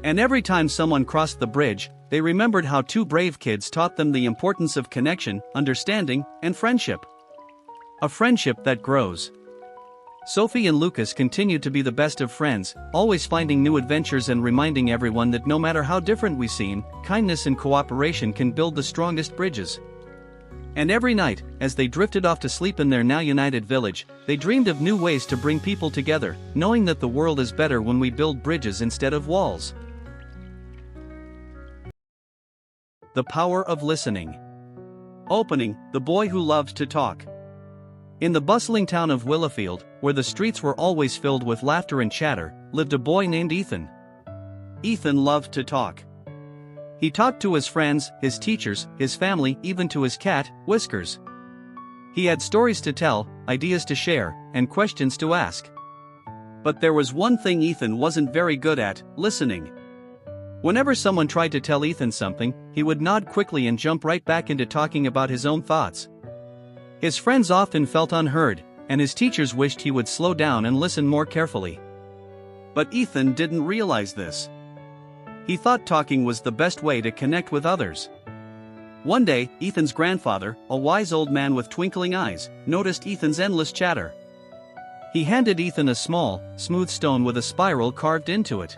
And every time someone crossed the bridge, they remembered how two brave kids taught them the importance of connection, understanding, and friendship. A friendship that grows. Sophie and Lucas continued to be the best of friends, always finding new adventures and reminding everyone that no matter how different we seem, kindness and cooperation can build the strongest bridges. And every night, as they drifted off to sleep in their now united village, they dreamed of new ways to bring people together, knowing that the world is better when we build bridges instead of walls. The Power of Listening. Opening, The Boy Who Loved to Talk. In the bustling town of Willowfield, where the streets were always filled with laughter and chatter, lived a boy named Ethan. Ethan loved to talk. He talked to his friends, his teachers, his family, even to his cat, Whiskers. He had stories to tell, ideas to share, and questions to ask. But there was one thing Ethan wasn't very good at: listening. Whenever someone tried to tell Ethan something, he would nod quickly and jump right back into talking about his own thoughts. His friends often felt unheard, and his teachers wished he would slow down and listen more carefully. But Ethan didn't realize this. He thought talking was the best way to connect with others. One day, Ethan's grandfather, a wise old man with twinkling eyes, noticed Ethan's endless chatter. He handed Ethan a small, smooth stone with a spiral carved into it.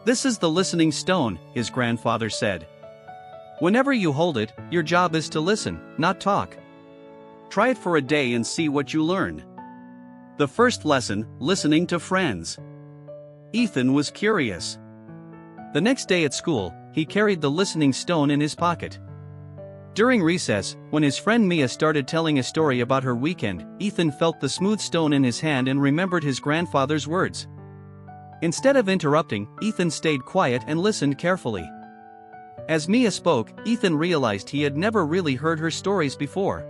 "This is the listening stone," his grandfather said. "Whenever you hold it, your job is to listen, not talk. Try it for a day and see what you learn." The first lesson, listening to friends. Ethan was curious. The next day at school, he carried the listening stone in his pocket. During recess, when his friend Mia started telling a story about her weekend, Ethan felt the smooth stone in his hand and remembered his grandfather's words. Instead of interrupting, Ethan stayed quiet and listened carefully. As Mia spoke, Ethan realized he had never really heard her stories before.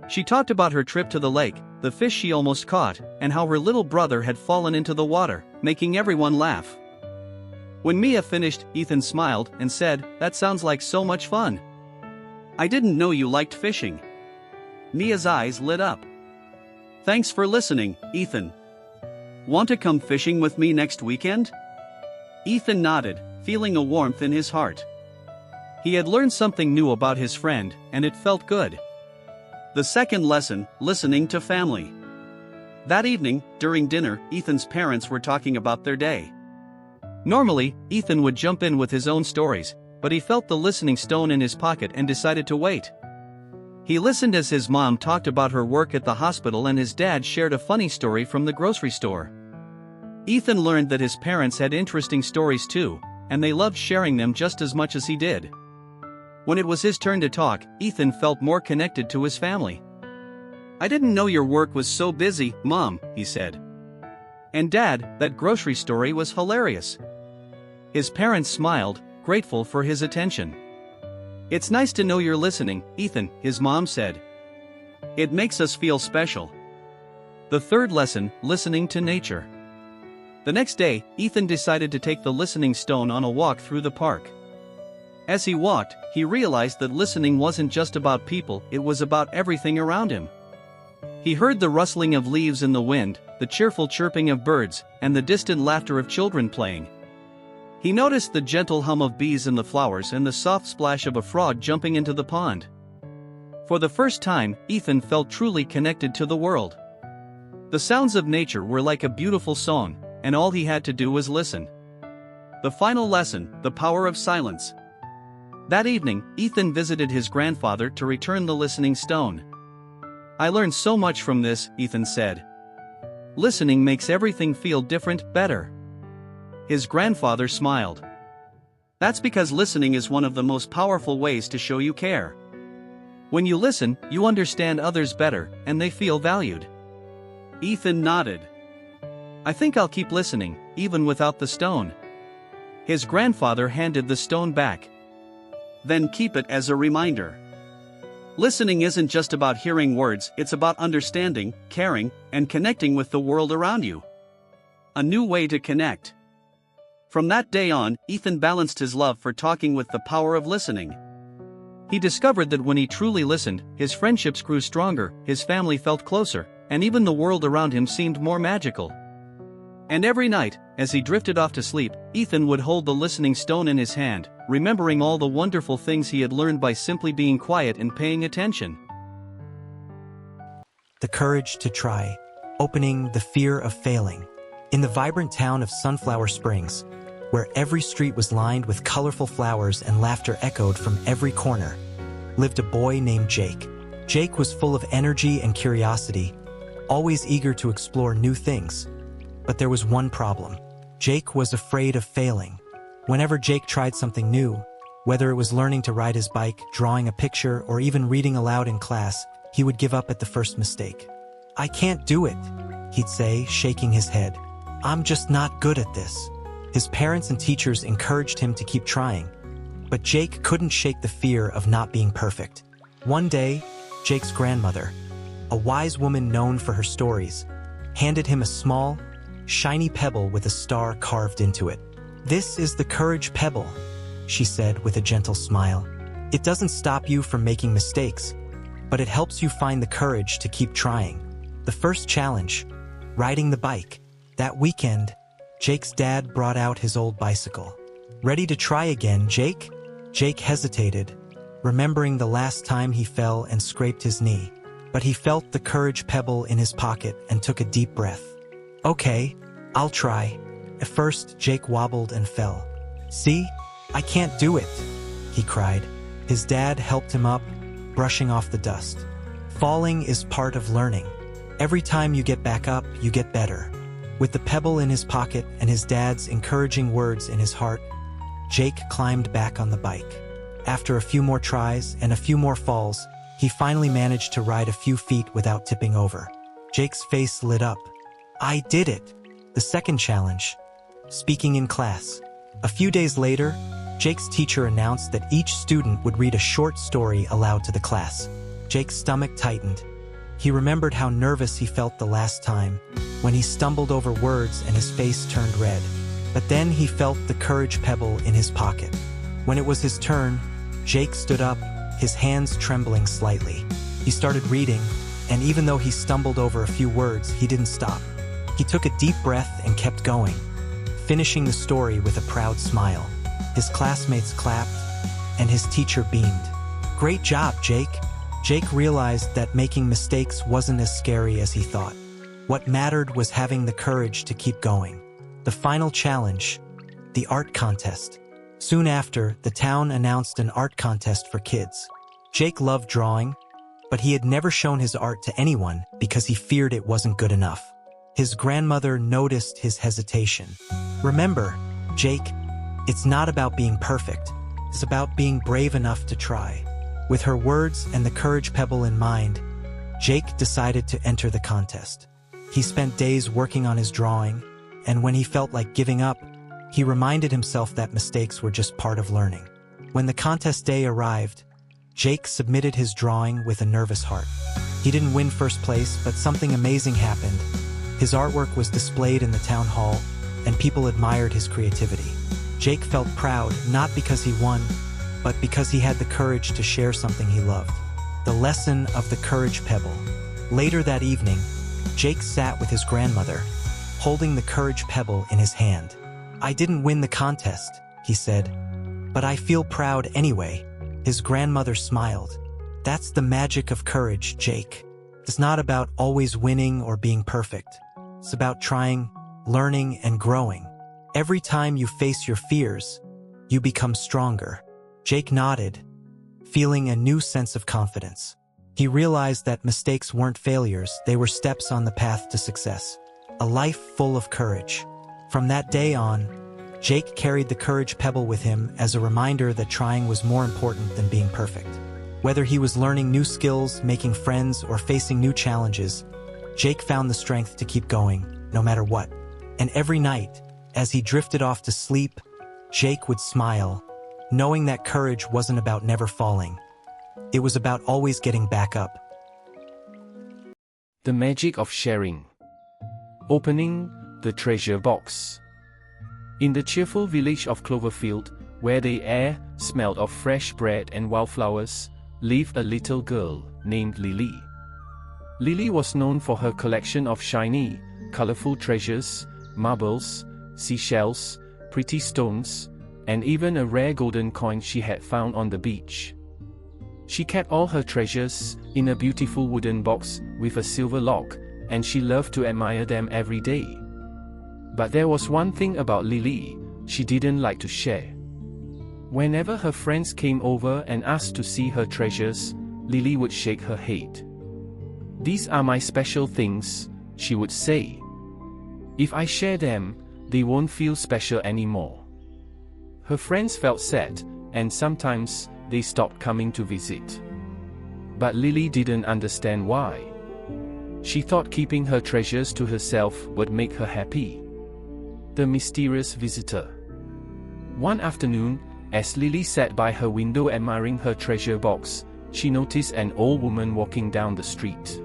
She talked about her trip to the lake, the fish she almost caught, and how her little brother had fallen into the water, making everyone laugh. When Mia finished, Ethan smiled and said, "That sounds like so much fun. I didn't know you liked fishing." Mia's eyes lit up. "Thanks for listening, Ethan. Want to come fishing with me next weekend?" Ethan nodded, feeling a warmth in his heart. He had learned something new about his friend, and it felt good. The second lesson, listening to family. That evening, during dinner, Ethan's parents were talking about their day. Normally, Ethan would jump in with his own stories, but he felt the listening stone in his pocket and decided to wait. He listened as his mom talked about her work at the hospital and his dad shared a funny story from the grocery store. Ethan learned that his parents had interesting stories too, and they loved sharing them just as much as he did. When it was his turn to talk, Ethan felt more connected to his family. "I didn't know your work was so busy, Mom," he said. "And Dad, that grocery story was hilarious." His parents smiled, grateful for his attention. "It's nice to know you're listening, Ethan," his mom said. "It makes us feel special." The third lesson, listening to nature. The next day, Ethan decided to take the listening stone on a walk through the park. As he walked, he realized that listening wasn't just about people, it was about everything around him. He heard the rustling of leaves in the wind, the cheerful chirping of birds, and the distant laughter of children playing. He noticed the gentle hum of bees in the flowers and the soft splash of a frog jumping into the pond. For the first time, Ethan felt truly connected to the world. The sounds of nature were like a beautiful song, and all he had to do was listen. The final lesson, the power of silence. That evening, Ethan visited his grandfather to return the listening stone. "I learned so much from this," Ethan said. "Listening makes everything feel different, better." His grandfather smiled. "That's because listening is one of the most powerful ways to show you care. When you listen, you understand others better, and they feel valued." Ethan nodded. "I think I'll keep listening, even without the stone." His grandfather handed the stone back. "Then keep it as a reminder. Listening isn't just about hearing words, it's about understanding, caring, and connecting with the world around you." A new way to connect. From that day on, Ethan balanced his love for talking with the power of listening. He discovered that when he truly listened, his friendships grew stronger, his family felt closer, and even the world around him seemed more magical. And every night, as he drifted off to sleep, Ethan would hold the listening stone in his hand, remembering all the wonderful things he had learned by simply being quiet and paying attention. The courage to try. Opening the fear of failing. In the vibrant town of Sunflower Springs, where every street was lined with colorful flowers and laughter echoed from every corner, lived a boy named Jake. Jake was full of energy and curiosity, always eager to explore new things. But there was one problem. Jake was afraid of failing. Whenever Jake tried something new, whether it was learning to ride his bike, drawing a picture, or even reading aloud in class, he would give up at the first mistake. "I can't do it," he'd say, shaking his head. "I'm just not good at this." His parents and teachers encouraged him to keep trying, but Jake couldn't shake the fear of not being perfect. One day, Jake's grandmother, a wise woman known for her stories, handed him a small, shiny pebble with a star carved into it. "This is the courage pebble," she said with a gentle smile. "It doesn't stop you from making mistakes, but it helps you find the courage to keep trying." The first challenge, riding the bike. That weekend, Jake's dad brought out his old bicycle. "Ready to try again, Jake?" Jake hesitated, remembering the last time he fell and scraped his knee. But he felt the courage pebble in his pocket and took a deep breath. "Okay, I'll try." At first, Jake wobbled and fell. "See? I can't do it," he cried. His dad helped him up, brushing off the dust. Falling is part of learning. Every time you get back up, you get better. With the pebble in his pocket and his dad's encouraging words in his heart, Jake climbed back on the bike. After a few more tries and a few more falls, he finally managed to ride a few feet without tipping over. Jake's face lit up. "I did it!" The second challenge, speaking in class. A few days later, Jake's teacher announced that each student would read a short story aloud to the class. Jake's stomach tightened. He remembered how nervous he felt the last time, when he stumbled over words and his face turned red. But then he felt the courage pebble in his pocket. When it was his turn, Jake stood up, his hands trembling slightly. He started reading, and even though he stumbled over a few words, he didn't stop. He took a deep breath and kept going, finishing the story with a proud smile. His classmates clapped, and his teacher beamed. "Great job, Jake." Jake realized that making mistakes wasn't as scary as he thought. What mattered was having the courage to keep going. The final challenge, the art contest. Soon after, the town announced an art contest for kids. Jake loved drawing, but he had never shown his art to anyone because he feared it wasn't good enough. His grandmother noticed his hesitation. "Remember, Jake, it's not about being perfect. It's about being brave enough to try." With her words and the courage pebble in mind, Jake decided to enter the contest. He spent days working on his drawing, and when he felt like giving up, he reminded himself that mistakes were just part of learning. When the contest day arrived, Jake submitted his drawing with a nervous heart. He didn't win first place, but something amazing happened. His artwork was displayed in the town hall, and people admired his creativity. Jake felt proud, not because he won, but because he had the courage to share something he loved. The lesson of the courage pebble. Later that evening, Jake sat with his grandmother, holding the courage pebble in his hand. "I didn't win the contest," he said, "but I feel proud anyway." His grandmother smiled. "That's the magic of courage, Jake. It's not about always winning or being perfect. It's about trying, learning, and growing. Every time you face your fears, you become stronger." Jake nodded, feeling a new sense of confidence. He realized that mistakes weren't failures, they were steps on the path to success. A life full of courage. From that day on, Jake carried the courage pebble with him as a reminder that trying was more important than being perfect. Whether he was learning new skills, making friends, or facing new challenges, Jake found the strength to keep going, no matter what. And every night, as he drifted off to sleep, Jake would smile, knowing that courage wasn't about never falling. It was about always getting back up. The magic of sharing. Opening the treasure box. In the cheerful village of Cloverfield, where the air smelled of fresh bread and wildflowers, lived a little girl named Lily. Lily was known for her collection of shiny, colorful treasures, marbles, seashells, pretty stones, and even a rare golden coin she had found on the beach. She kept all her treasures in a beautiful wooden box with a silver lock, and she loved to admire them every day. But there was one thing about Lily, she didn't like to share. Whenever her friends came over and asked to see her treasures, Lily would shake her head. "These are my special things," she would say. "If I share them, they won't feel special anymore." Her friends felt sad, and sometimes they stopped coming to visit. But Lily didn't understand why. She thought keeping her treasures to herself would make her happy. The mysterious visitor. One afternoon, as Lily sat by her window admiring her treasure box, she noticed an old woman walking down the street.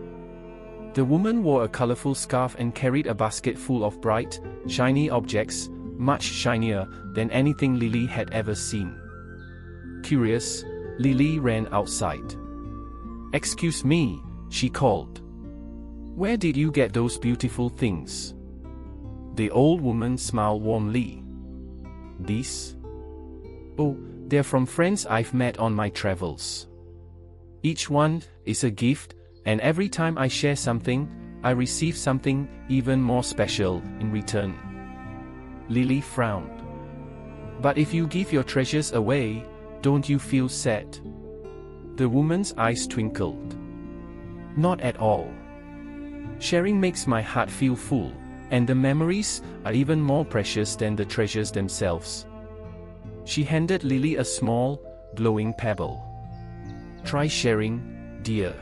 The woman wore a colorful scarf and carried a basket full of bright, shiny objects, much shinier than anything Lily had ever seen. Curious, Lily ran outside. "Excuse me," she called. "Where did you get those beautiful things?" The old woman smiled warmly. "These? Oh, they're from friends I've met on my travels. Each one is a gift, and every time I share something, I receive something even more special in return." Lily frowned. "But if you give your treasures away, don't you feel sad?" The woman's eyes twinkled. "Not at all. Sharing makes my heart feel full, and the memories are even more precious than the treasures themselves." She handed Lily a small, glowing pebble. "Try sharing, dear.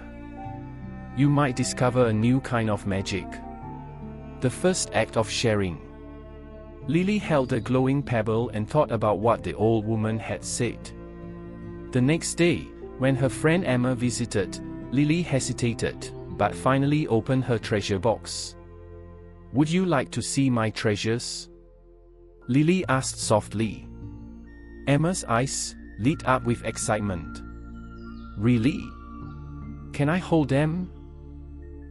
You might discover a new kind of magic." The first act of sharing. Lily held the glowing pebble and thought about what the old woman had said. The next day, when her friend Emma visited, Lily hesitated, but finally opened her treasure box. "Would you like to see my treasures?" Lily asked softly. Emma's eyes lit up with excitement. "Really? Can I hold them?"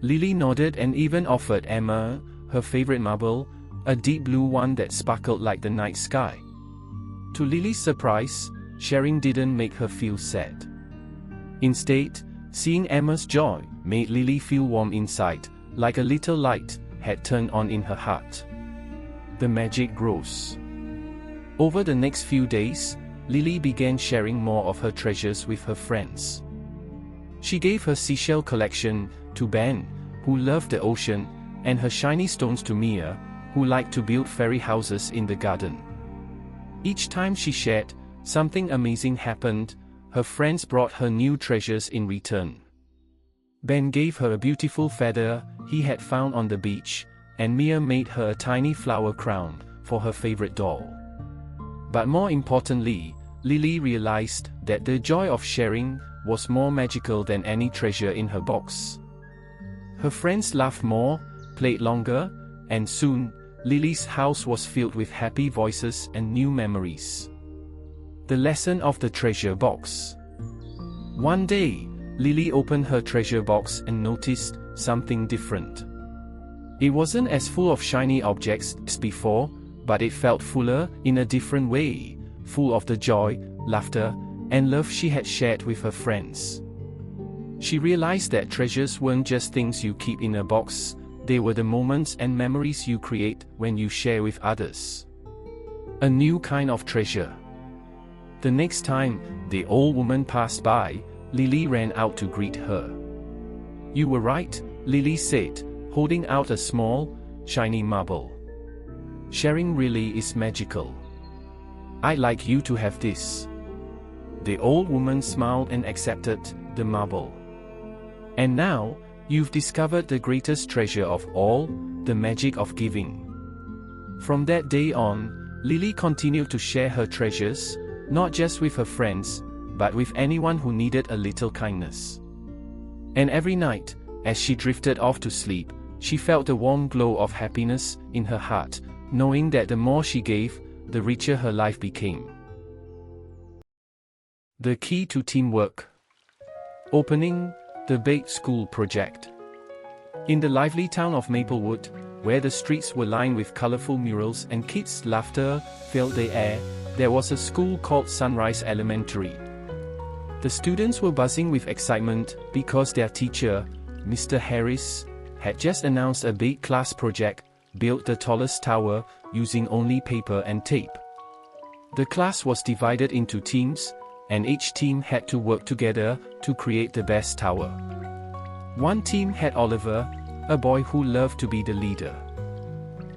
Lily nodded and even offered Emma her favorite marble, a deep blue one that sparkled like the night sky. To Lily's surprise, sharing didn't make her feel sad. Instead, seeing Emma's joy made Lily feel warm inside, like a little light had turned on in her heart. The magic grows. Over the next few days, Lily began sharing more of her treasures with her friends. She gave her seashell collection to Ben, who loved the ocean, and her shiny stones to Mia, who liked to build fairy houses in the garden. Each time she shared, something amazing happened. Her friends brought her new treasures in return. Ben gave her a beautiful feather he had found on the beach, and Mia made her a tiny flower crown for her favorite doll. But more importantly, Lily realized that the joy of sharing was more magical than any treasure in her box. Her friends laughed more, played longer, and soon, Lily's house was filled with happy voices and new memories. The lesson of the treasure box. One day, Lily opened her treasure box and noticed something different. It wasn't as full of shiny objects as before, but it felt fuller in a different way, full of the joy, laughter, and love she had shared with her friends. She realized that treasures weren't just things you keep in a box, they were the moments and memories you create when you share with others. A new kind of treasure. The next time the old woman passed by, Lily ran out to greet her. "You were right," Lily said, holding out a small, shiny marble. "Sharing really is magical. I'd like you to have this." The old woman smiled and accepted the marble. "And now, you've discovered the greatest treasure of all, the magic of giving." From that day on, Lily continued to share her treasures, not just with her friends, but with anyone who needed a little kindness. And every night, as she drifted off to sleep, she felt the warm glow of happiness in her heart, knowing that the more she gave, the richer her life became. The key to teamwork. Opening the Baked School project. In the lively town of Maplewood, where the streets were lined with colorful murals and kids' laughter filled the air, there was a school called Sunrise Elementary. The students were buzzing with excitement because their teacher, Mr. Harris, had just announced a big class project, built the tallest tower using only paper and tape. The class was divided into teams, and each team had to work together to create the best tower. One team had Oliver, a boy who loved to be the leader.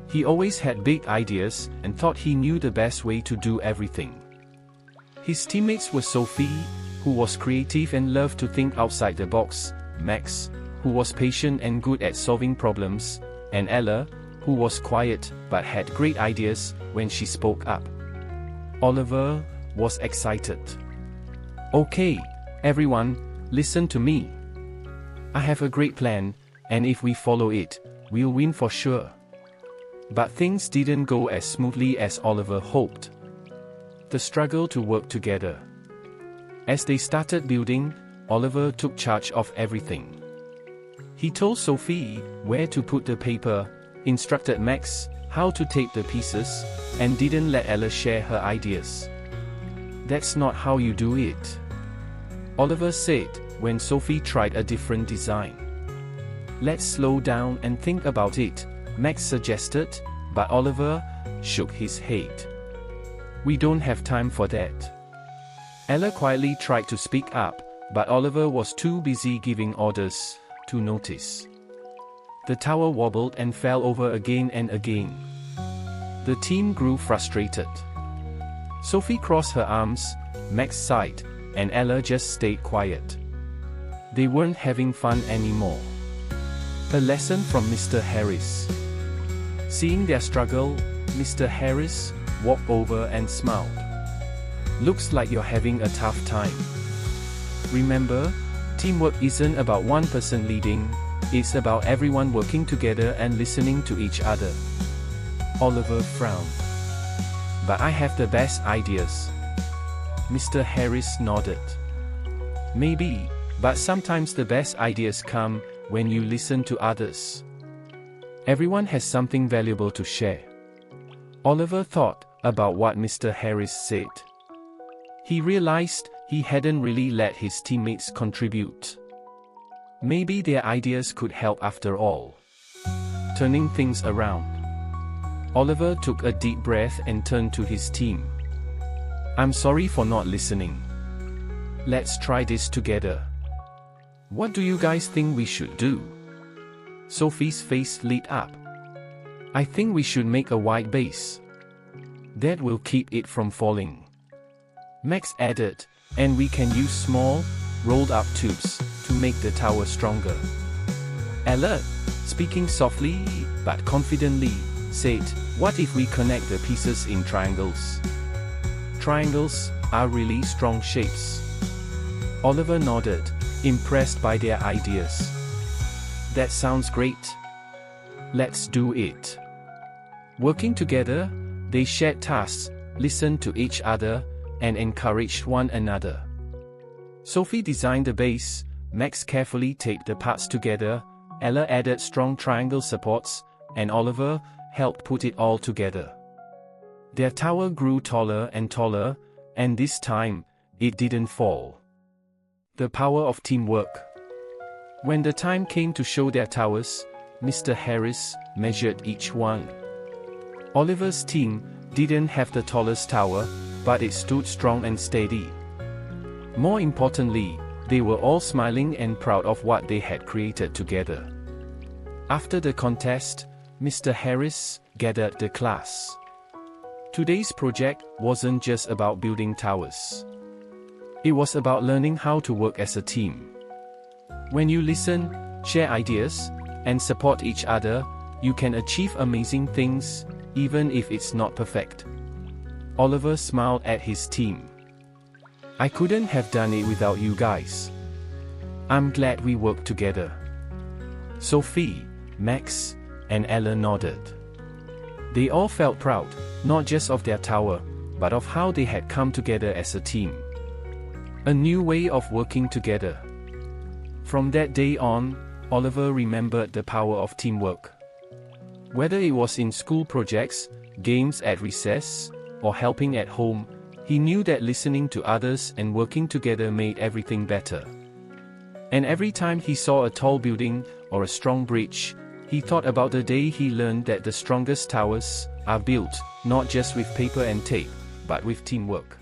He always had big ideas and thought he knew the best way to do everything. His teammates were Sophie, who was creative and loved to think outside the box, Max, who was patient and good at solving problems, and Ella, who was quiet but had great ideas when she spoke up. Oliver was excited. "Okay, everyone, listen to me. I have a great plan, and if we follow it, we'll win for sure." But things didn't go as smoothly as Oliver hoped. The struggle to work together. As they started building, Oliver took charge of everything. He told Sophie where to put the paper, instructed Max how to tape the pieces, and didn't let Ella share her ideas. "That's not how you do it," Oliver said when Sophie tried a different design. "Let's slow down and think about it," Max suggested, but Oliver shook his head. "We don't have time for that." Ella quietly tried to speak up, but Oliver was too busy giving orders to notice. The tower wobbled and fell over again and again. The team grew frustrated. Sophie crossed her arms, Max sighed, and Ella just stayed quiet. They weren't having fun anymore. A lesson from Mr. Harris. Seeing their struggle, Mr. Harris walked over and smiled. "Looks like you're having a tough time. Remember, teamwork isn't about one person leading, It's about everyone working together and listening to each other. Oliver frowned. But I have the best ideas. Mr. Harris nodded. Maybe, but sometimes the best ideas come when you listen to others. Everyone has something valuable to share. Oliver thought about what Mr. Harris said. He realized he hadn't really let his teammates contribute. Maybe their ideas could help after all. Turning things around. Oliver took a deep breath and turned to his team. I'm sorry for not listening. Let's try this together. What do you guys think we should do? Sophie's face lit up. I think we should make a wide base. That will keep it from falling. Max added, and we can use small, rolled-up tubes to make the tower stronger. Ella, speaking softly but confidently, said, what if we connect the pieces in triangles? Triangles are really strong shapes. Oliver nodded, impressed by their ideas. That sounds great. Let's do it. Working together, they shared tasks, listened to each other, and encouraged one another. Sophie designed the base, Max carefully taped the parts together, Ella added strong triangle supports, and Oliver helped put it all together. Their tower grew taller, and this time, it didn't fall. The power of teamwork. When the time came to show their towers, Mr. Harris measured each one. Oliver's team didn't have the tallest tower, but it stood strong and steady. More importantly, they were all smiling and proud of what they had created together. After the contest, Mr. Harris gathered the class. Today's project wasn't just about building towers. It was about learning how to work as a team. When you listen, share ideas, and support each other, you can achieve amazing things, even if it's not perfect. Oliver smiled at his team. I couldn't have done it without you guys. I'm glad we worked together. Sophie, Max, and Ella nodded. They all felt proud, not just of their tower, but of how they had come together as a team. A new way of working together. From that day on, Oliver remembered the power of teamwork. Whether it was in school projects, games at recess, or helping at home, he knew that listening to others and working together made everything better. And every time he saw a tall building or a strong bridge, he thought about the day he learned that the strongest towers are built, not just with paper and tape, but with teamwork.